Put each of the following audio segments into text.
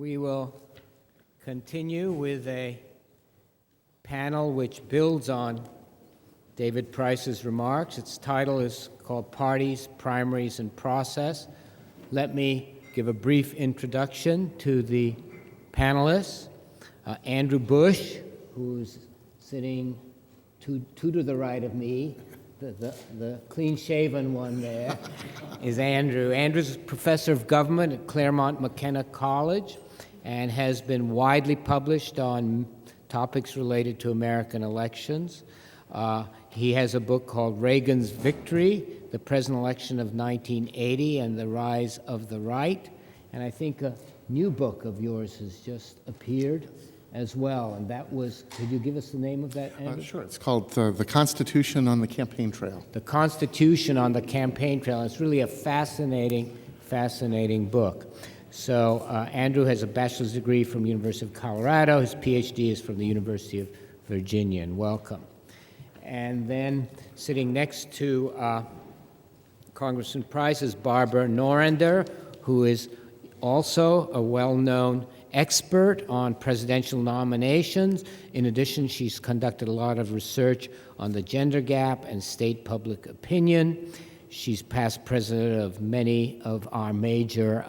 We will continue with a panel which builds on David Price's remarks. Its title is called Parties, Primaries, and Process. Let me give a brief introduction to the panelists. Andrew Busch, who's sitting two to the right of me, the clean-shaven one there, is Andrew. Andrew's professor of government at Claremont McKenna College and has been widely published on topics related to American elections. He has a book called Reagan's Victory, the President Election of 1980 and the Rise of the Right. And I think a new book of yours has just appeared as well, and that was, could you give us the name of that, Andrew? Sure. It's called The Constitution on the Campaign Trail. The Constitution on the Campaign Trail. It's really a fascinating book. So Andrew has a bachelor's degree from the University of Colorado. His PhD is from the University of Virginia, and welcome. And then sitting next to Congressman Price is Barbara Norrander, who is also a well-known expert on presidential nominations. In addition, she's conducted a lot of research on the gender gap and state public opinion. She's past president of many of our major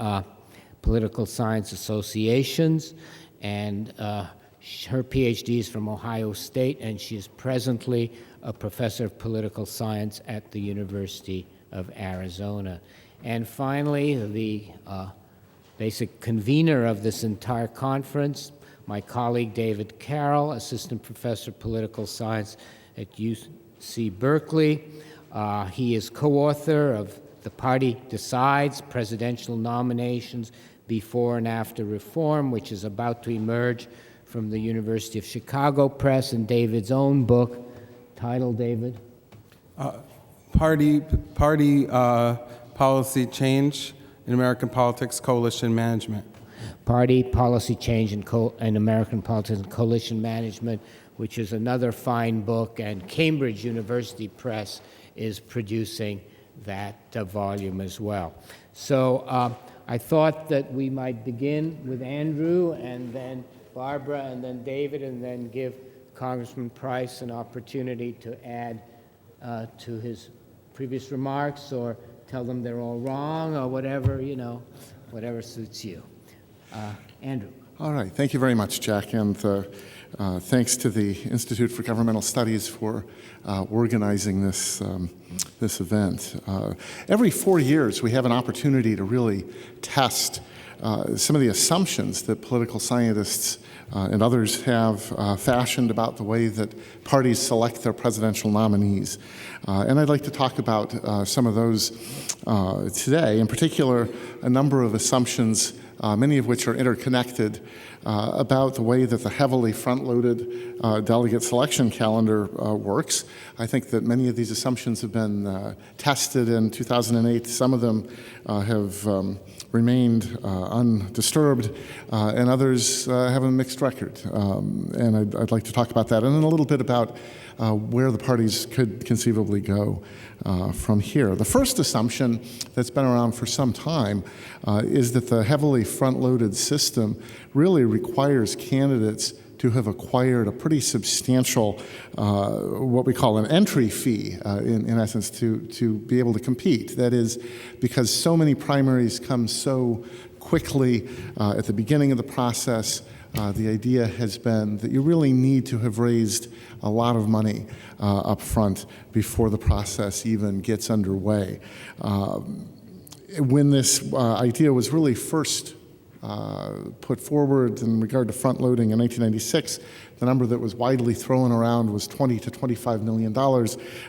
political science associations, and her PhD is from Ohio State, and she is presently a professor of political science at the University of Arizona. And finally, the basic convener of this entire conference, my colleague David Karol, assistant professor of political science at UC Berkeley. He is co-author of The Party Decides, Presidential Nominations Before and After Reform, which is about to emerge from the University of Chicago Press, and David's own book, titled, David? Party Policy Change in American Politics, Coalition Management. Party Policy Change in American Politics and Coalition Management, which is another fine book, and Cambridge University Press is producing that volume as well. So I thought that we might begin with Andrew, and then Barbara, and then David, and then give Congressman Price an opportunity to add to his previous remarks, or tell them they're all wrong, or whatever, whatever suits you. Andrew. All right. Thank you very much, Jack, and thanks to the Institute for Governmental Studies for organizing this event. Every 4 years, we have an opportunity to really test some of the assumptions that political scientists and others have fashioned about the way that parties select their presidential nominees. And I'd like to talk about some of those today. In particular, a number of assumptions, many of which are interconnected, about the way that the heavily front-loaded delegate selection calendar works. I think that many of these assumptions have been tested in 2008. Some of them have remained undisturbed, and others have a mixed record. And I'd like to talk about that, and then a little bit about where the parties could conceivably go from here. The first assumption that's been around for some time is that the heavily front-loaded system really requires candidates to have acquired a pretty substantial, what we call an entry fee, in essence, to be able to compete. That is, because so many primaries come so quickly at the beginning of the process, the idea has been that you really need to have raised a lot of money up front before the process even gets underway. When this idea was really first put forward in regard to front-loading in 1996, the number that was widely thrown around was $20 to $25 million,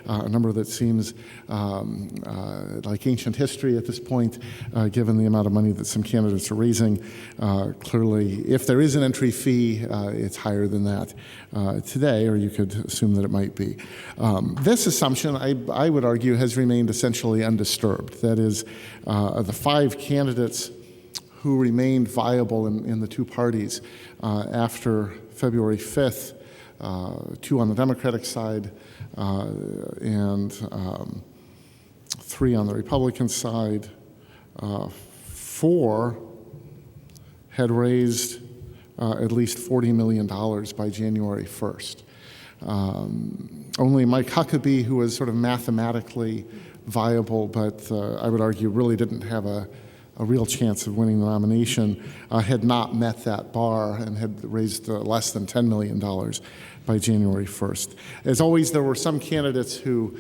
a number that seems like ancient history at this point, given the amount of money that some candidates are raising. Clearly, if there is an entry fee, it's higher than that today, or you could assume that it might be. This assumption, I would argue, has remained essentially undisturbed. That is, the 5 candidates who remained viable in the two parties after February 5th, 2 on the Democratic side and 3 on the Republican side, 4 had raised at least $40 million by January 1st. Only Mike Huckabee, who was sort of mathematically viable, but I would argue really didn't have a real chance of winning the nomination, had not met that bar and had raised less than $10 million by January 1st. As always, there were some candidates who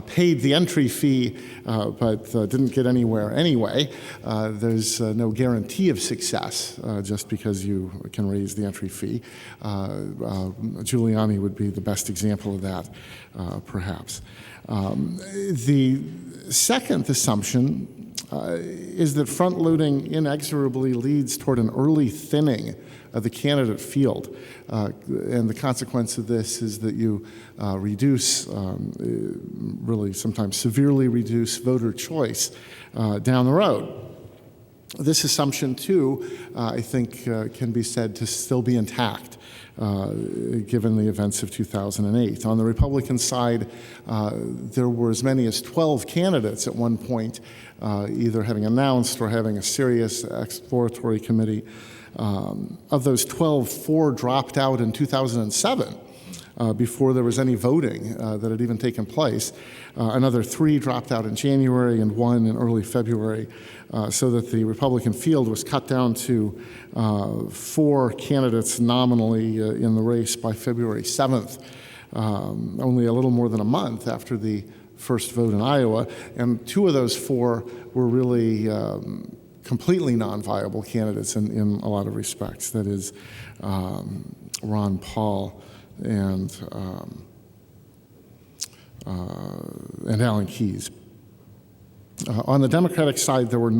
paid the entry fee but didn't get anywhere anyway. There's no guarantee of success just because you can raise the entry fee. Giuliani would be the best example of that, perhaps. The second assumption is that front-loading inexorably leads toward an early thinning of the candidate field. And the consequence of this is that you reduce, really sometimes severely reduce voter choice down the road. This assumption, too, I think can be said to still be intact, given the events of 2008. On the Republican side, there were as many as 12 candidates at one point, either having announced or having a serious exploratory committee. Of those 12, 4 dropped out in 2007 before there was any voting that had even taken place. Another 3 dropped out in January and 1 in early February, so that the Republican field was cut down to 4 candidates nominally in the race by February 7th, only a little more than a month after the first vote in Iowa. And 2 of those 4 were really completely non-viable candidates in a lot of respects. That is Ron Paul and Alan Keyes. On the Democratic side, there were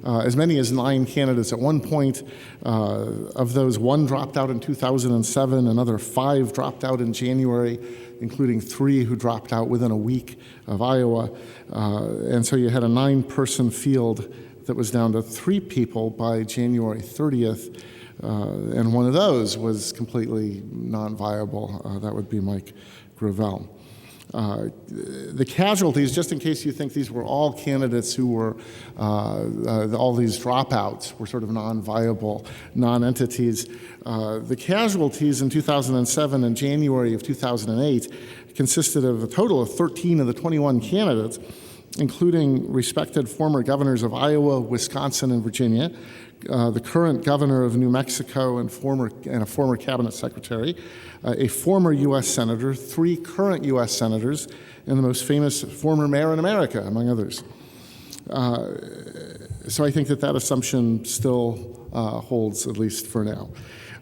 as many as 9 candidates at one point. Of those, 1 dropped out in 2007, another 5 dropped out in January, including 3 who dropped out within a week of Iowa. And so you had a 9-person field that was down to 3 people by January 30th, and one of those was completely non-viable. That would be Mike Gravel. The casualties, just in case you think these were all candidates who were, all these dropouts were sort of non-viable non-entities. The casualties in 2007 and January of 2008 consisted of a total of 13 of the 21 candidates, including respected former governors of Iowa, Wisconsin, and Virginia, the current governor of New Mexico and a former cabinet secretary, a former U.S. senator, 3 current U.S. senators, and the most famous former mayor in America, among others. So I think that assumption still holds, at least for now.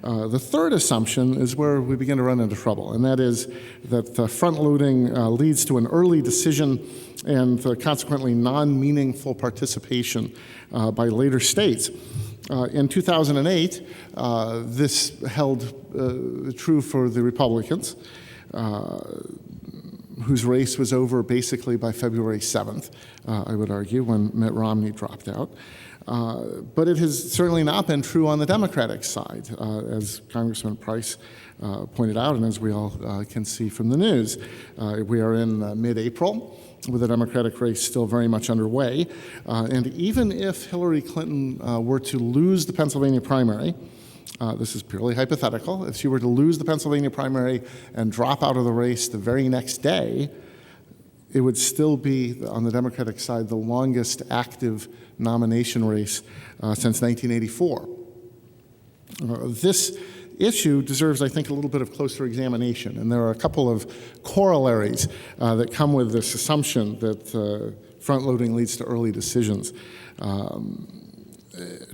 The third assumption is where we begin to run into trouble, and that is that front-loading leads to an early decision and consequently non-meaningful participation by later states. In 2008, this held true for the Republicans, whose race was over basically by February 7th, I would argue, when Mitt Romney dropped out. But it has certainly not been true on the Democratic side, as Congressman Price pointed out, and as we all can see from the news. We are in mid-April, with the Democratic race still very much underway. And even if Hillary Clinton were to lose the Pennsylvania primary, this is purely hypothetical, if she were to lose the Pennsylvania primary and drop out of the race the very next day, it would still be, on the Democratic side, the longest active nomination race since 1984. This issue deserves, I think, a little bit of closer examination, and there are a couple of corollaries that come with this assumption that front-loading leads to early decisions.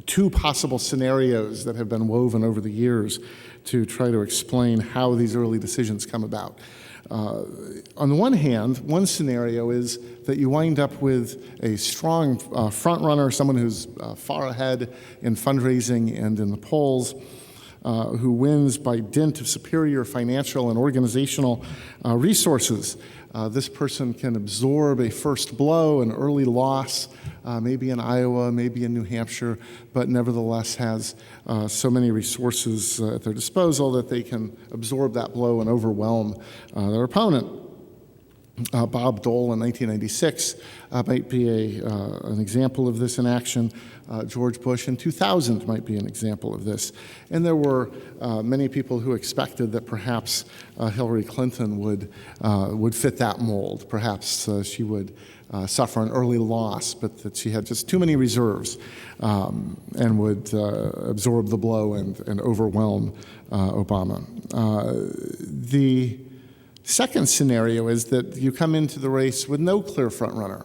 2 possible scenarios that have been woven over the years to try to explain how these early decisions come about. On the one hand, one scenario is that you wind up with a strong front-runner, someone who's far ahead in fundraising and in the polls, who wins by dint of superior financial and organizational resources. This person can absorb a first blow, an early loss, maybe in Iowa, maybe in New Hampshire, but nevertheless has so many resources at their disposal that they can absorb that blow and overwhelm their opponent. Bob Dole in 1996 might be an example of this in action. George Bush in 2000 might be an example of this. And there were many people who expected that perhaps Hillary Clinton would fit that mold. Perhaps she would suffer an early loss, but that she had just too many reserves and would absorb the blow and overwhelm Obama. The second scenario is that you come into the race with no clear frontrunner.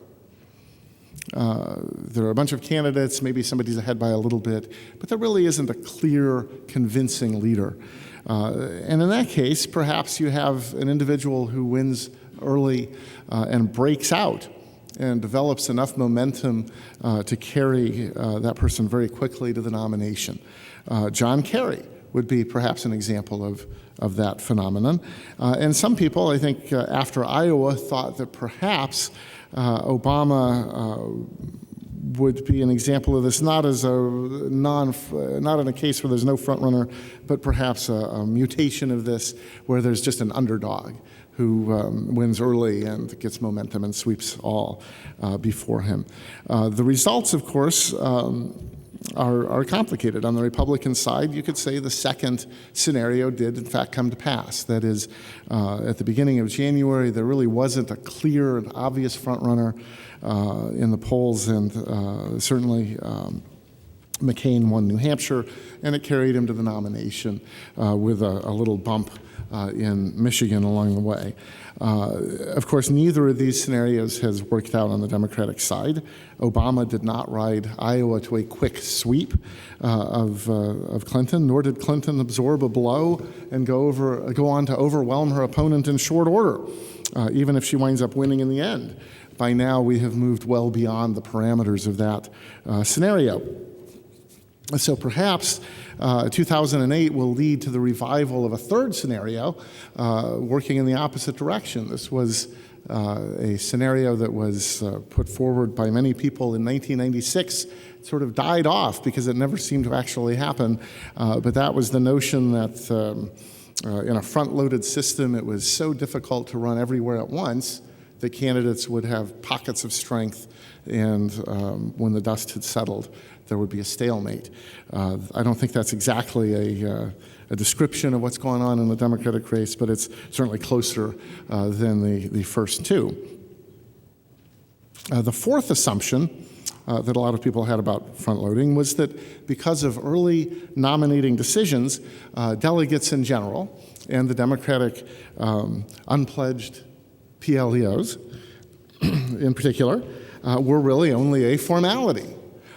There are a bunch of candidates, maybe somebody's ahead by a little bit, but there really isn't a clear, convincing leader. And in that case, perhaps you have an individual who wins early and breaks out and develops enough momentum to carry that person very quickly to the nomination. John Kerry would be perhaps an example of that phenomenon. And some people, I think, after Iowa, thought that perhaps Obama would be an example of this, not as not in a case where there's no front runner, but perhaps a mutation of this, where there's just an underdog who wins early and gets momentum and sweeps all before him. The results, of course, are complicated. On the Republican side, you could say the second scenario did, in fact, come to pass. That is, at the beginning of January, there really wasn't a clear and obvious frontrunner in the polls, and certainly McCain won New Hampshire, and it carried him to the nomination with a little bump in Michigan along the way. Of course, neither of these scenarios has worked out on the Democratic side. Obama did not ride Iowa to a quick sweep of Clinton, nor did Clinton absorb a blow and go on to overwhelm her opponent in short order, even if she winds up winning in the end. By now, we have moved well beyond the parameters of that scenario. So perhaps 2008 will lead to the revival of a third scenario working in the opposite direction. This was a scenario that was put forward by many people in 1996. It sort of died off because it never seemed to actually happen. But that was the notion that in a front-loaded system, it was so difficult to run everywhere at once that candidates would have pockets of strength, and when the dust had settled, there would be a stalemate. I don't think that's exactly a description of what's going on in the Democratic race, but it's certainly closer than the first two. The fourth assumption that a lot of people had about front-loading was that because of early nominating decisions, delegates in general and the Democratic unpledged PLEOs in particular were really only a formality.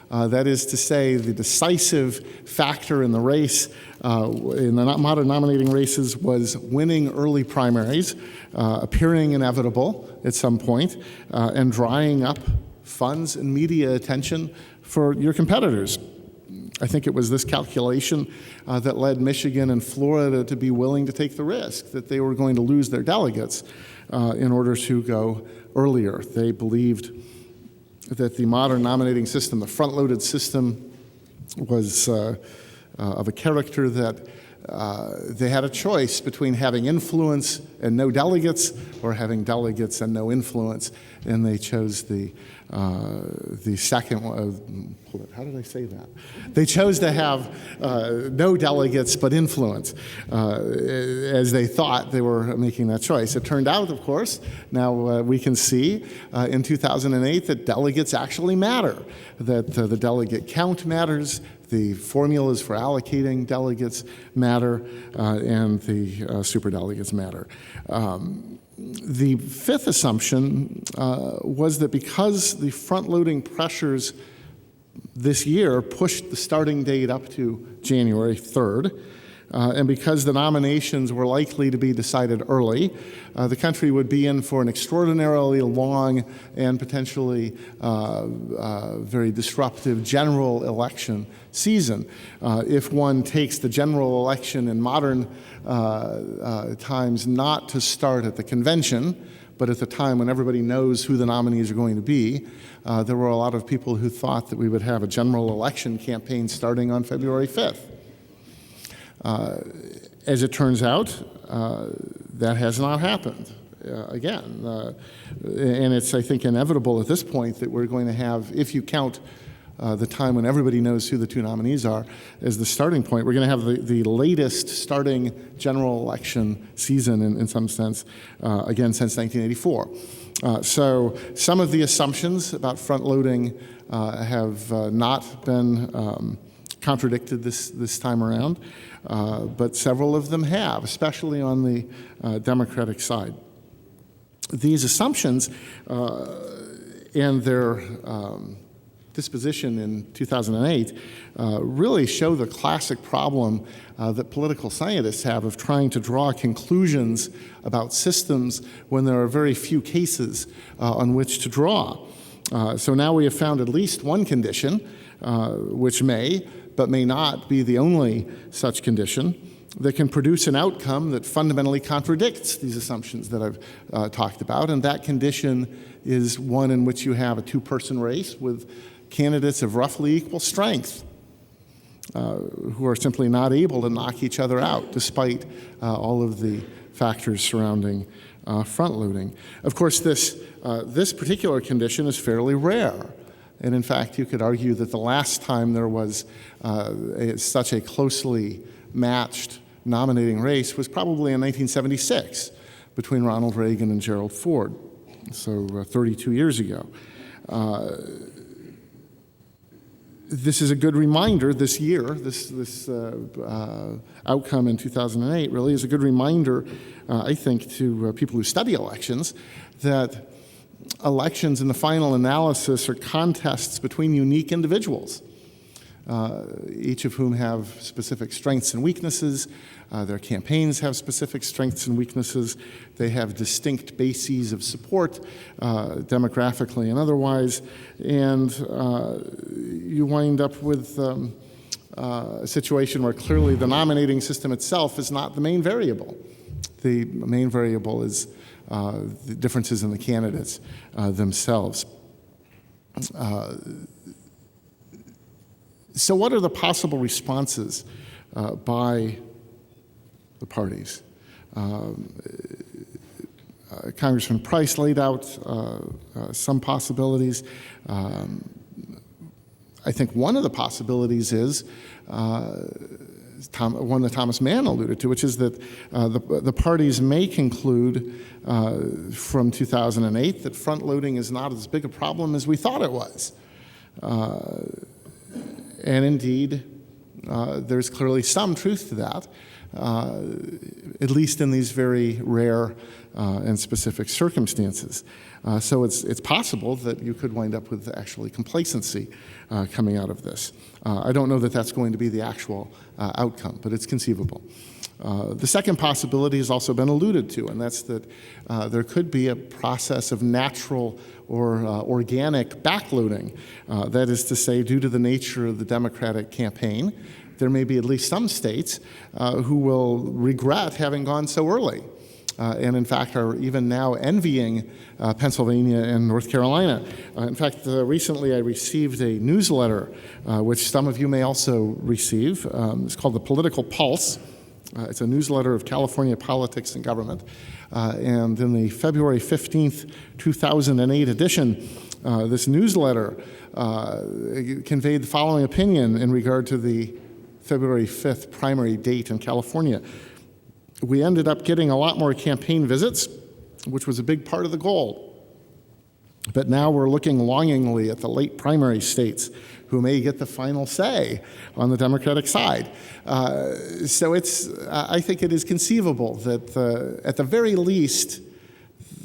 That is to say, the decisive factor in the race, in the modern nominating races, was winning early primaries, appearing inevitable at some point, and drying up funds and media attention for your competitors. I think it was this calculation that led Michigan and Florida to be willing to take the risk that they were going to lose their delegates in order to go earlier. They believed that the modern nominating system, the front-loaded system, was of a character that they had a choice between having influence and no delegates, or having delegates and no influence, and they chose the second one. How did I say that? They chose to have no delegates but influence, as they thought they were making that choice. It turned out, of course, now we can see in 2008 that delegates actually matter, that the delegate count matters, the formulas for allocating delegates matter, and the superdelegates matter. The fifth assumption was that because the front-loading pressures this year pushed the starting date up to January 3rd, and because the nominations were likely to be decided early, the country would be in for an extraordinarily long and potentially very disruptive general election season. If one takes the general election in modern times not to start at the convention, but at the time when everybody knows who the nominees are going to be, there were a lot of people who thought that we would have a general election campaign starting on February 5th. As it turns out, that has not happened. again. And it's, I think, inevitable at this point that we're going to have, if you count the time when everybody knows who the two nominees are as the starting point, we're going to have the latest starting general election season in some sense, again, since 1984. So some of the assumptions about front-loading have not been contradicted this time around, but several of them have, especially on the Democratic side. These assumptions and their disposition in 2008 really show the classic problem that political scientists have of trying to draw conclusions about systems when there are very few cases on which to draw. So now we have found at least one condition, which may, but may not be the only such condition, that can produce an outcome that fundamentally contradicts these assumptions that I've talked about. And that condition is one in which you have a two-person race with candidates of roughly equal strength who are simply not able to knock each other out despite all of the factors surrounding front-loading. Of course, this particular condition is fairly rare. And in fact, you could argue that the last time there was such a closely matched nominating race was probably in 1976 between Ronald Reagan and Gerald Ford, so 32 years ago. This is a good reminder this year, this outcome in 2008 really is a good reminder, I think, to people who study elections that elections in the final analysis are contests between unique individuals, each of whom have specific strengths and weaknesses. Their campaigns have specific strengths and weaknesses. They have distinct bases of support, demographically and otherwise, and you wind up with a situation where clearly the nominating system itself is not the main variable. The main variable is the differences in the candidates themselves. So what are the possible responses by the parties? Congressman Price laid out some possibilities. I think one of the possibilities is one that Thomas Mann alluded to, which is that the parties may conclude from 2008 that front-loading is not as big a problem as we thought it was. And indeed, there's clearly some truth to that, at least in these very rare and specific circumstances. So it's possible that you could wind up with actually complacency coming out of this. I don't know that that's going to be the actual outcome, but it's conceivable. The second possibility has also been alluded to, and that's that there could be a process of natural or organic backloading. That is to say, due to the nature of the Democratic campaign, there may be at least some states who will regret having gone so early, and in fact are even now envying Pennsylvania and North Carolina. In fact, recently I received a newsletter, which some of you may also receive. It's called The Political Pulse. It's a newsletter of California politics and government. And in the February 15th, 2008 edition, this newsletter conveyed the following opinion in regard to the February 5th primary date in California. We ended up getting a lot more campaign visits, which was a big part of the goal. But now we're looking longingly at the late primary states who may get the final say on the Democratic side. So I think it is conceivable that at the very least,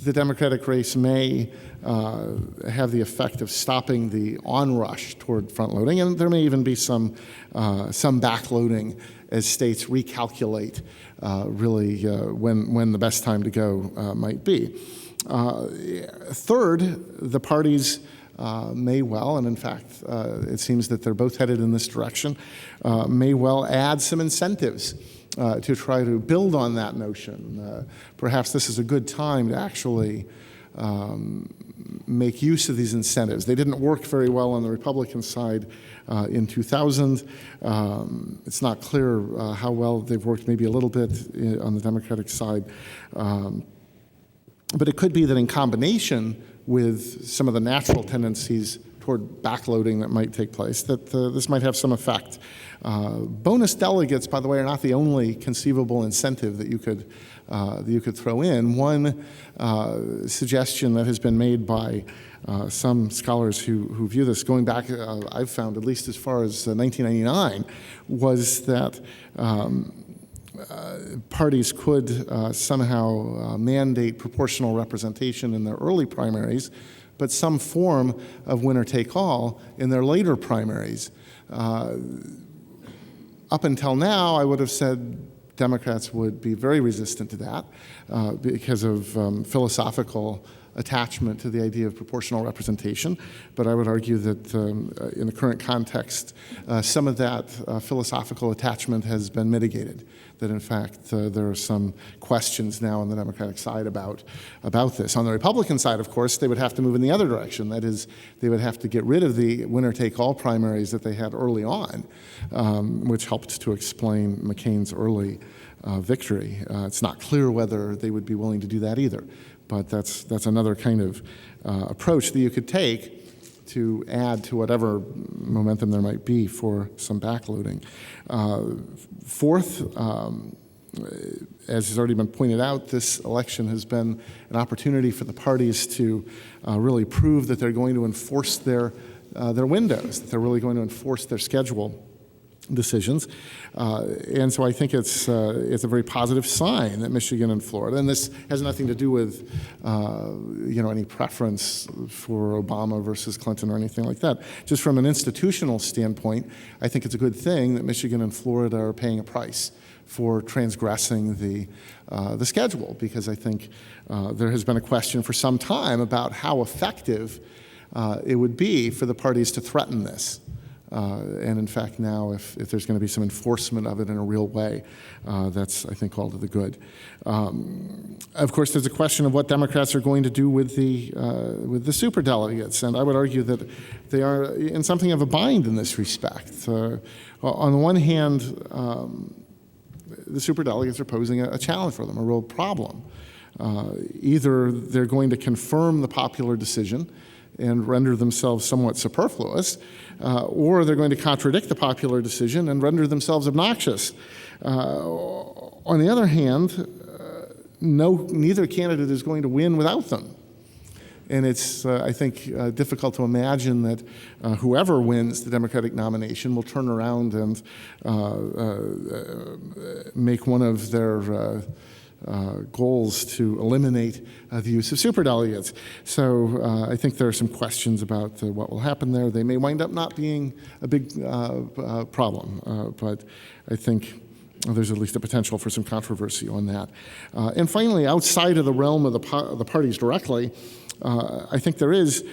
the Democratic race may have the effect of stopping the onrush toward front-loading, and there may even be some backloading as states recalculate really when the best time to go might be. Third, the parties may well, and in fact it seems that they're both headed in this direction, may well add some incentives to try to build on that notion. Perhaps this is a good time to actually make use of these incentives. They didn't work very well on the Republican side in 2000. It's not clear how well they've worked, maybe a little bit on the Democratic side. But it could be that in combination with some of the natural tendencies toward backloading that might take place, that this might have some effect. Bonus delegates, by the way, are not the only conceivable incentive that you could throw in. One suggestion that has been made by some scholars who view this, going back, I've found at least as far as 1999, was that parties could somehow mandate proportional representation in their early primaries, but some form of winner-take-all in their later primaries. Up until now, I would have said Democrats would be very resistant to that because of philosophical attachment to the idea of proportional representation. But I would argue that in the current context, some of that philosophical attachment has been mitigated. That in fact, there are some questions now on the Democratic side about this. On the Republican side, of course, they would have to move in the other direction. That is, they would have to get rid of the winner-take-all primaries that they had early on, which helped to explain McCain's early victory. It's not clear whether they would be willing to do that either. But that's another kind of approach that you could take to add to whatever momentum there might be for some backloading. Fourth, as has already been pointed out, this election has been an opportunity for the parties to really prove that they're going to enforce their windows, that they're really going to enforce their schedule decisions. And so I think it's a very positive sign that Michigan and Florida, and this has nothing to do with any preference for Obama versus Clinton or anything like that. Just from an institutional standpoint, I think it's a good thing that Michigan and Florida are paying a price for transgressing the schedule, because I think there has been a question for some time about how effective it would be for the parties to threaten this. And in fact, now, if there's going to be some enforcement of it in a real way, that's, I think, all to the good. Of course, there's a question of what Democrats are going to do with the superdelegates, and I would argue that they are in something of a bind in this respect. On the one hand, the superdelegates are posing a challenge for them, a real problem. Either they're going to confirm the popular decision and render themselves somewhat superfluous, or they're going to contradict the popular decision and render themselves obnoxious. On the other hand, neither candidate is going to win without them. And it's, I think, difficult to imagine that whoever wins the Democratic nomination will turn around and make one of their goals to eliminate the use of superdelegates. So I think there are some questions about what will happen there. They may wind up not being a big problem, but I think there's at least a potential for some controversy on that. And finally, outside of the realm of the parties directly, I think there is,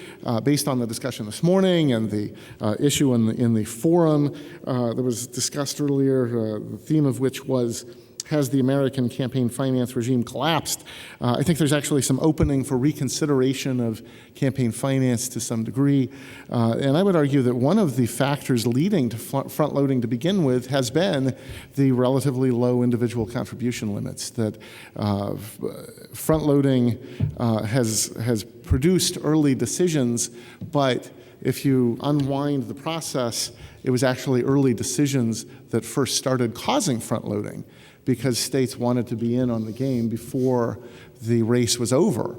based on the discussion this morning and the issue in the forum that was discussed earlier, the theme of which was, has the American campaign finance regime collapsed? I think there's actually some opening for reconsideration of campaign finance to some degree. And I would argue that one of the factors leading to front-loading to begin with has been the relatively low individual contribution limits, that front-loading has produced early decisions, but if you unwind the process, it was actually early decisions that first started causing front-loading, because states wanted to be in on the game before the race was over.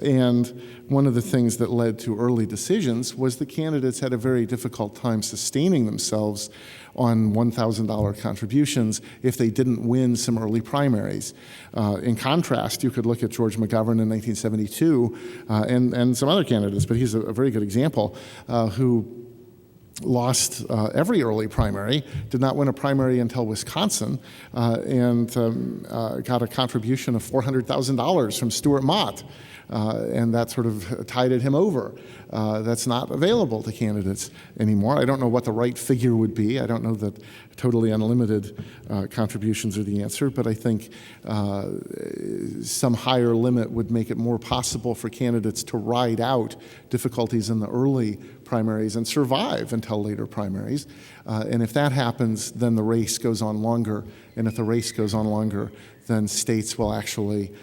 And one of the things that led to early decisions was the candidates had a very difficult time sustaining themselves on $1,000 contributions if they didn't win some early primaries. In contrast, you could look at George McGovern in 1972 and some other candidates, but he's a very good example, who lost every early primary, did not win a primary until Wisconsin, and got a contribution of $400,000 from Stuart Mott. And that sort of tided him over. That's not available to candidates anymore. I don't know what the right figure would be. I don't know that totally unlimited contributions are the answer, but I think some higher limit would make it more possible for candidates to ride out difficulties in the early primaries and survive until later primaries. And if that happens, then the race goes on longer. And if the race goes on longer, then states will actually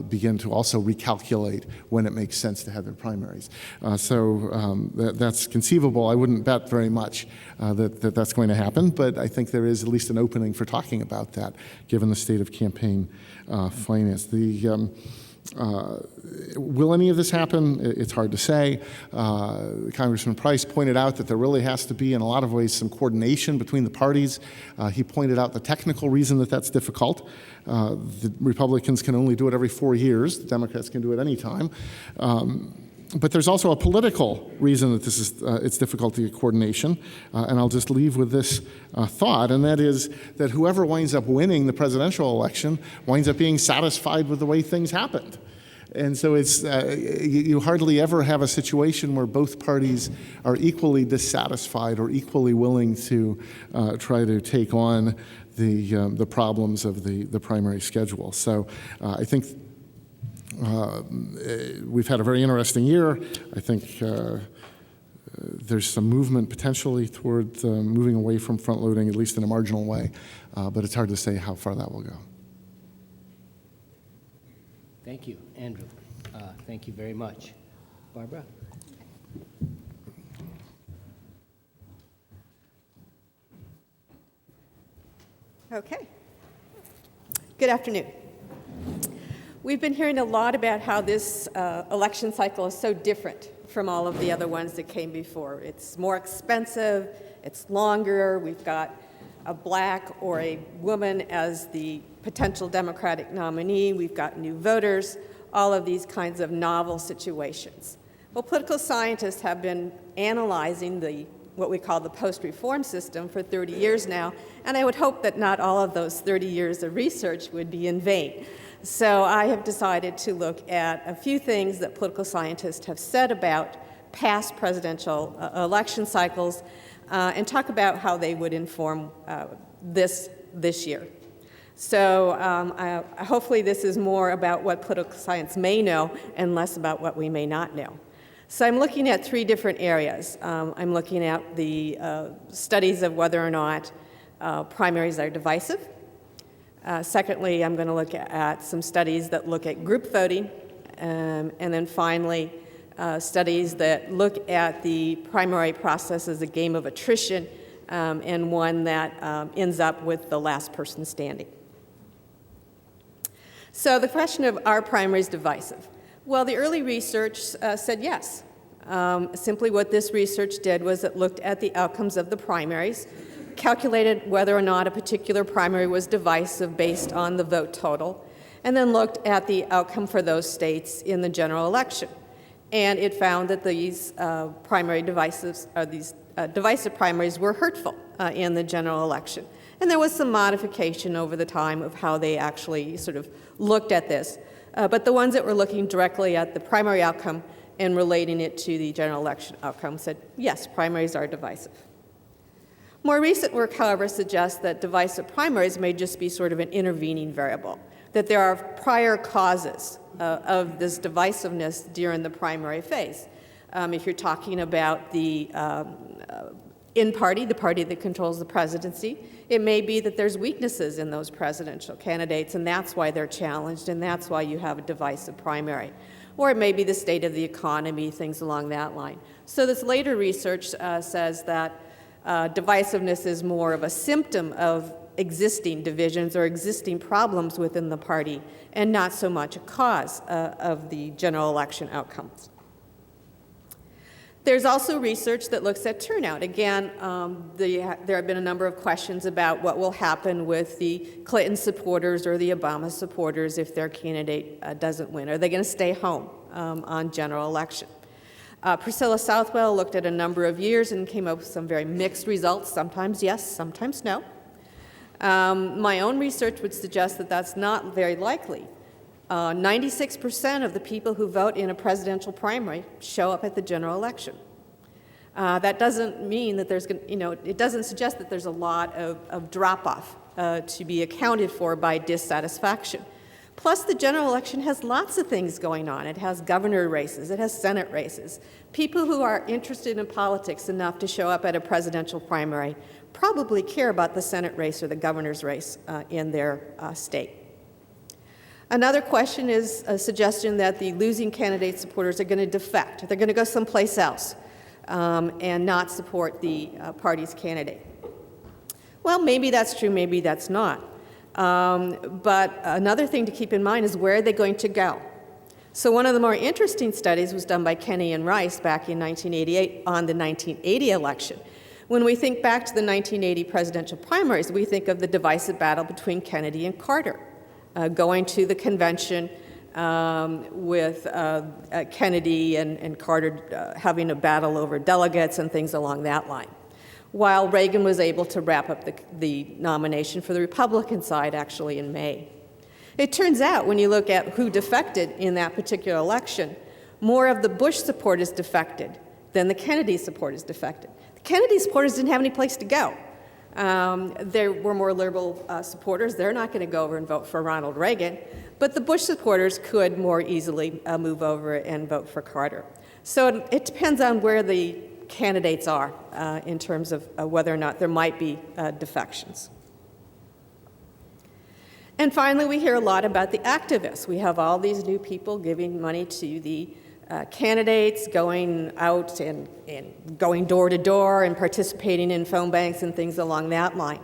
begin to also recalculate when it makes sense to have their primaries. That's conceivable. I wouldn't bet very much that that's going to happen, but I think there is at least an opening for talking about that, given the state of campaign finance. Will any of this happen? It's hard to say. Congressman Price pointed out that there really has to be, in a lot of ways, some coordination between the parties. He pointed out the technical reason that that's difficult. The Republicans can only do it every 4 years. The Democrats can do it any time. But there's also a political reason that this is it's difficult to get coordination, and I'll just leave with this thought, and that is that whoever winds up winning the presidential election winds up being satisfied with the way things happened. And so it's you hardly ever have a situation where both parties are equally dissatisfied or equally willing to try to take on the problems of the primary schedule. So I think we've had a very interesting year. I think there's some movement potentially toward moving away from front loading, at least in a marginal way, but it's hard to say how far that will go. Thank you, Andrew. Thank you very much. Barbara? Okay. Good afternoon. We've been hearing a lot about how this election cycle is so different from all of the other ones that came before. It's more expensive, it's longer, we've got a black or a woman as the potential Democratic nominee, we've got new voters, all of these kinds of novel situations. Well, political scientists have been analyzing what we call the post-reform system for 30 years now, and I would hope that not all of those 30 years of research would be in vain. So I have decided to look at a few things that political scientists have said about past presidential election cycles and talk about how they would inform this year. So hopefully this is more about what political science may know and less about what we may not know. So I'm looking at 3 different areas. I'm looking at the studies of whether or not primaries are divisive. Secondly, I'm going to look at some studies that look at group voting. And then finally, studies that look at the primary process as a game of attrition and one that ends up with the last person standing. So the question of, are primaries divisive? Well, the early research said yes. Simply what this research did was it looked at the outcomes of the primaries, calculated whether or not a particular primary was divisive based on the vote total, and then looked at the outcome for those states in the general election. And it found that these divisive primaries were hurtful in the general election. And there was some modification over the time of how they actually sort of looked at this. But the ones that were looking directly at the primary outcome and relating it to the general election outcome said, yes, primaries are divisive. More recent work, however, suggests that divisive primaries may just be sort of an intervening variable, that there are prior causes of this divisiveness during the primary phase. If you're talking about the in-party, the party that controls the presidency, it may be that there's weaknesses in those presidential candidates, and that's why they're challenged, and that's why you have a divisive primary. Or it may be the state of the economy, things along that line. So this later research says that divisiveness is more of a symptom of existing divisions or existing problems within the party, and not so much a cause of the general election outcomes. There's also research that looks at turnout. Again, there have been a number of questions about what will happen with the Clinton supporters or the Obama supporters if their candidate doesn't win. Are they going to stay home on general election? Priscilla Southwell looked at a number of years and came up with some very mixed results, sometimes yes, sometimes no. My own research would suggest that that's not very likely. 96% of the people who vote in a presidential primary show up at the general election. That doesn't mean that there's, it doesn't suggest that there's a lot of drop-off to be accounted for by dissatisfaction. Plus, the general election has lots of things going on. It has governor races, it has Senate races. People who are interested in politics enough to show up at a presidential primary probably care about the Senate race or the governor's race in their state. Another question is a suggestion that the losing candidate supporters are going to defect. They're going to go someplace else and not support the party's candidate. Well, maybe that's true, maybe that's not. But another thing to keep in mind is where are they going to go? So one of the more interesting studies was done by Keene and Rice back in 1988 on the 1980 election. When we think back to the 1980 presidential primaries, we think of the divisive battle between Kennedy and Carter, going to the convention with Kennedy and Carter having a battle over delegates and things along that line, while Reagan was able to wrap up the nomination for the Republican side actually in May. It turns out, when you look at who defected in that particular election, more of the Bush supporters defected than the Kennedy supporters defected. The Kennedy supporters didn't have any place to go. There were more liberal supporters. They're not going to go over and vote for Ronald Reagan. But the Bush supporters could more easily move over and vote for Carter. So it depends on where the candidates are in terms of whether or not there might be defections. And finally, we hear a lot about the activists. We have all these new people giving money to the candidates, going out and going door to door and participating in phone banks and things along that line.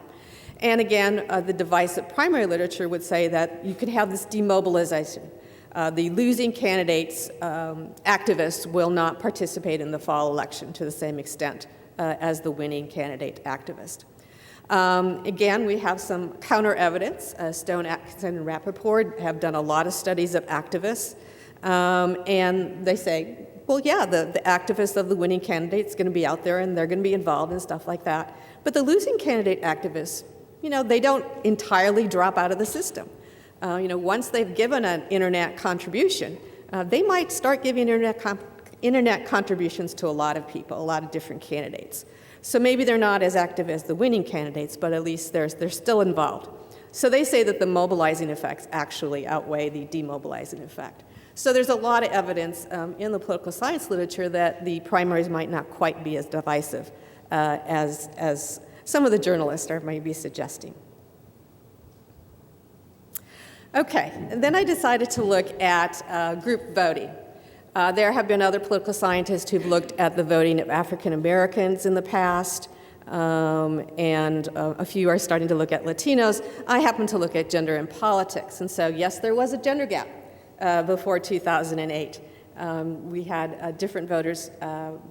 And again, the divisive primary literature would say that you could have this demobilization. The losing candidates, activists, will not participate in the fall election to the same extent as the winning candidate activist. Again, we have some counter evidence. Stone, Atkinson, and Rappaport have done a lot of studies of activists. And they say, well, yeah, the activists of the winning candidate is going to be out there and they're going to be involved and stuff like that. But the losing candidate activists, they don't entirely drop out of the system. Once they've given an internet contribution, they might start giving internet contributions to a lot of people, a lot of different candidates. So maybe they're not as active as the winning candidates, but at least they're still involved. So they say that the mobilizing effects actually outweigh the demobilizing effect. So there's a lot of evidence in the political science literature that the primaries might not quite be as divisive as some of the journalists are maybe suggesting. Okay, and then I decided to look at group voting. There have been other political scientists who've looked at the voting of African Americans in the past, and a few are starting to look at Latinos. I happen to look at gender in politics, and so yes, there was a gender gap before 2008. We had different voters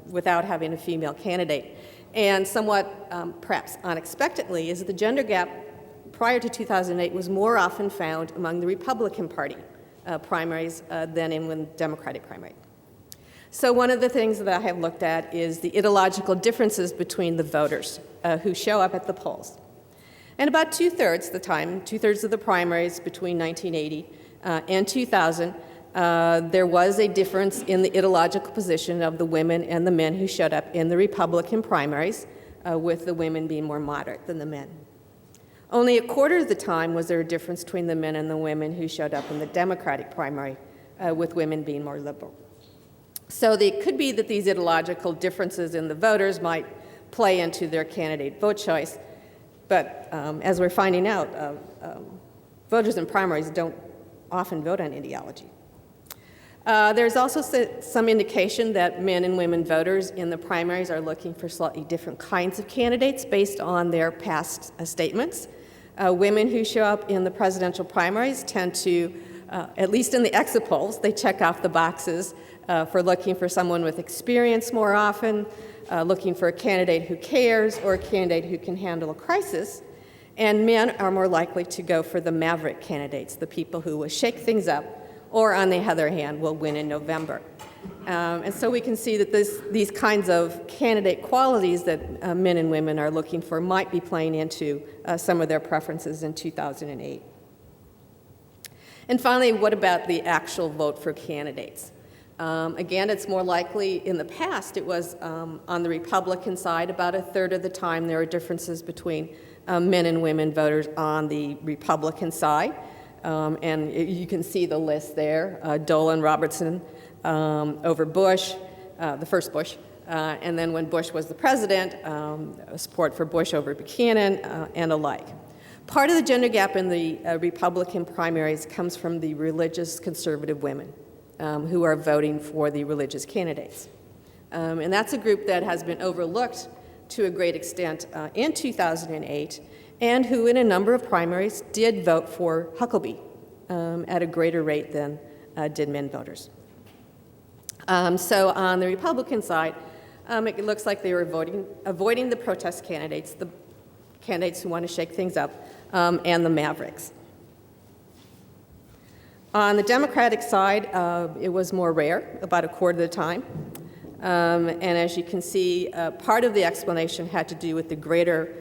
without having a female candidate. And somewhat perhaps unexpectedly is the gender gap prior to 2008 was more often found among the Republican Party primaries than in the Democratic primary. So one of the things that I have looked at is the ideological differences between the voters who show up at the polls. And about two-thirds of the primaries between 1980 and 2000, there was a difference in the ideological position of the women and the men who showed up in the Republican primaries, with the women being more moderate than the men. Only a quarter of the time was there a difference between the men and the women who showed up in the Democratic primary, with women being more liberal. So it could be that these ideological differences in the voters might play into their candidate vote choice, but as we're finding out, voters in primaries don't often vote on ideology. There's also some indication that men and women voters in the primaries are looking for slightly different kinds of candidates based on their past statements. Women who show up in the presidential primaries tend to, at least in the exit polls, they check off the boxes for looking for someone with experience more often, looking for a candidate who cares or a candidate who can handle a crisis. And men are more likely to go for the maverick candidates, the people who will shake things up or, on the other hand, will win in November. And so we can see that these kinds of candidate qualities that men and women are looking for might be playing into some of their preferences in 2008. And finally, what about the actual vote for candidates? Again, it's more likely in the past it was on the Republican side. About a third of the time there are differences between men and women voters on the Republican side. And you can see the list there. Dolan Robertson over Bush, the first Bush. And then when Bush was the president, support for Bush over Buchanan and alike. Part of the gender gap in the Republican primaries comes from the religious conservative women who are voting for the religious candidates. And that's a group that has been overlooked to a great extent in 2008, and who in a number of primaries did vote for Huckabee at a greater rate than did men voters. So on the Republican side, it looks like they were avoiding the protest candidates, the candidates who want to shake things up, and the mavericks. On the Democratic side, it was more rare, about a quarter of the time. And as you can see, part of the explanation had to do with the greater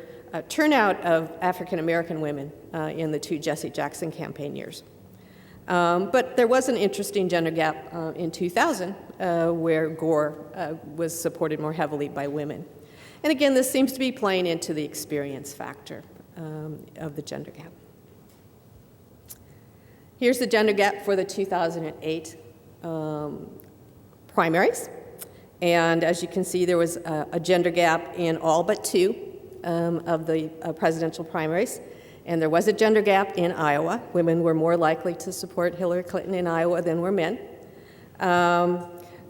turnout of African American women in the two Jesse Jackson campaign years. But there was an interesting gender gap in 2000 where Gore was supported more heavily by women. And again, this seems to be playing into the experience factor of the gender gap. Here's the gender gap for the 2008 primaries. And as you can see, there was a gender gap in all but two of the presidential primaries. And there was a gender gap in Iowa. Women were more likely to support Hillary Clinton in Iowa than were men.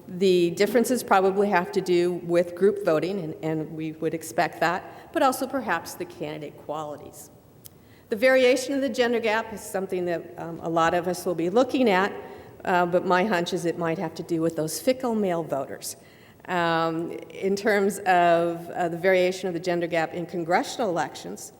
The differences probably have to do with group voting, and we would expect that, but also perhaps the candidate qualities. The variation of the gender gap is something that a lot of us will be looking at, but my hunch is it might have to do with those fickle male voters. In terms of the variation of the gender gap in congressional elections,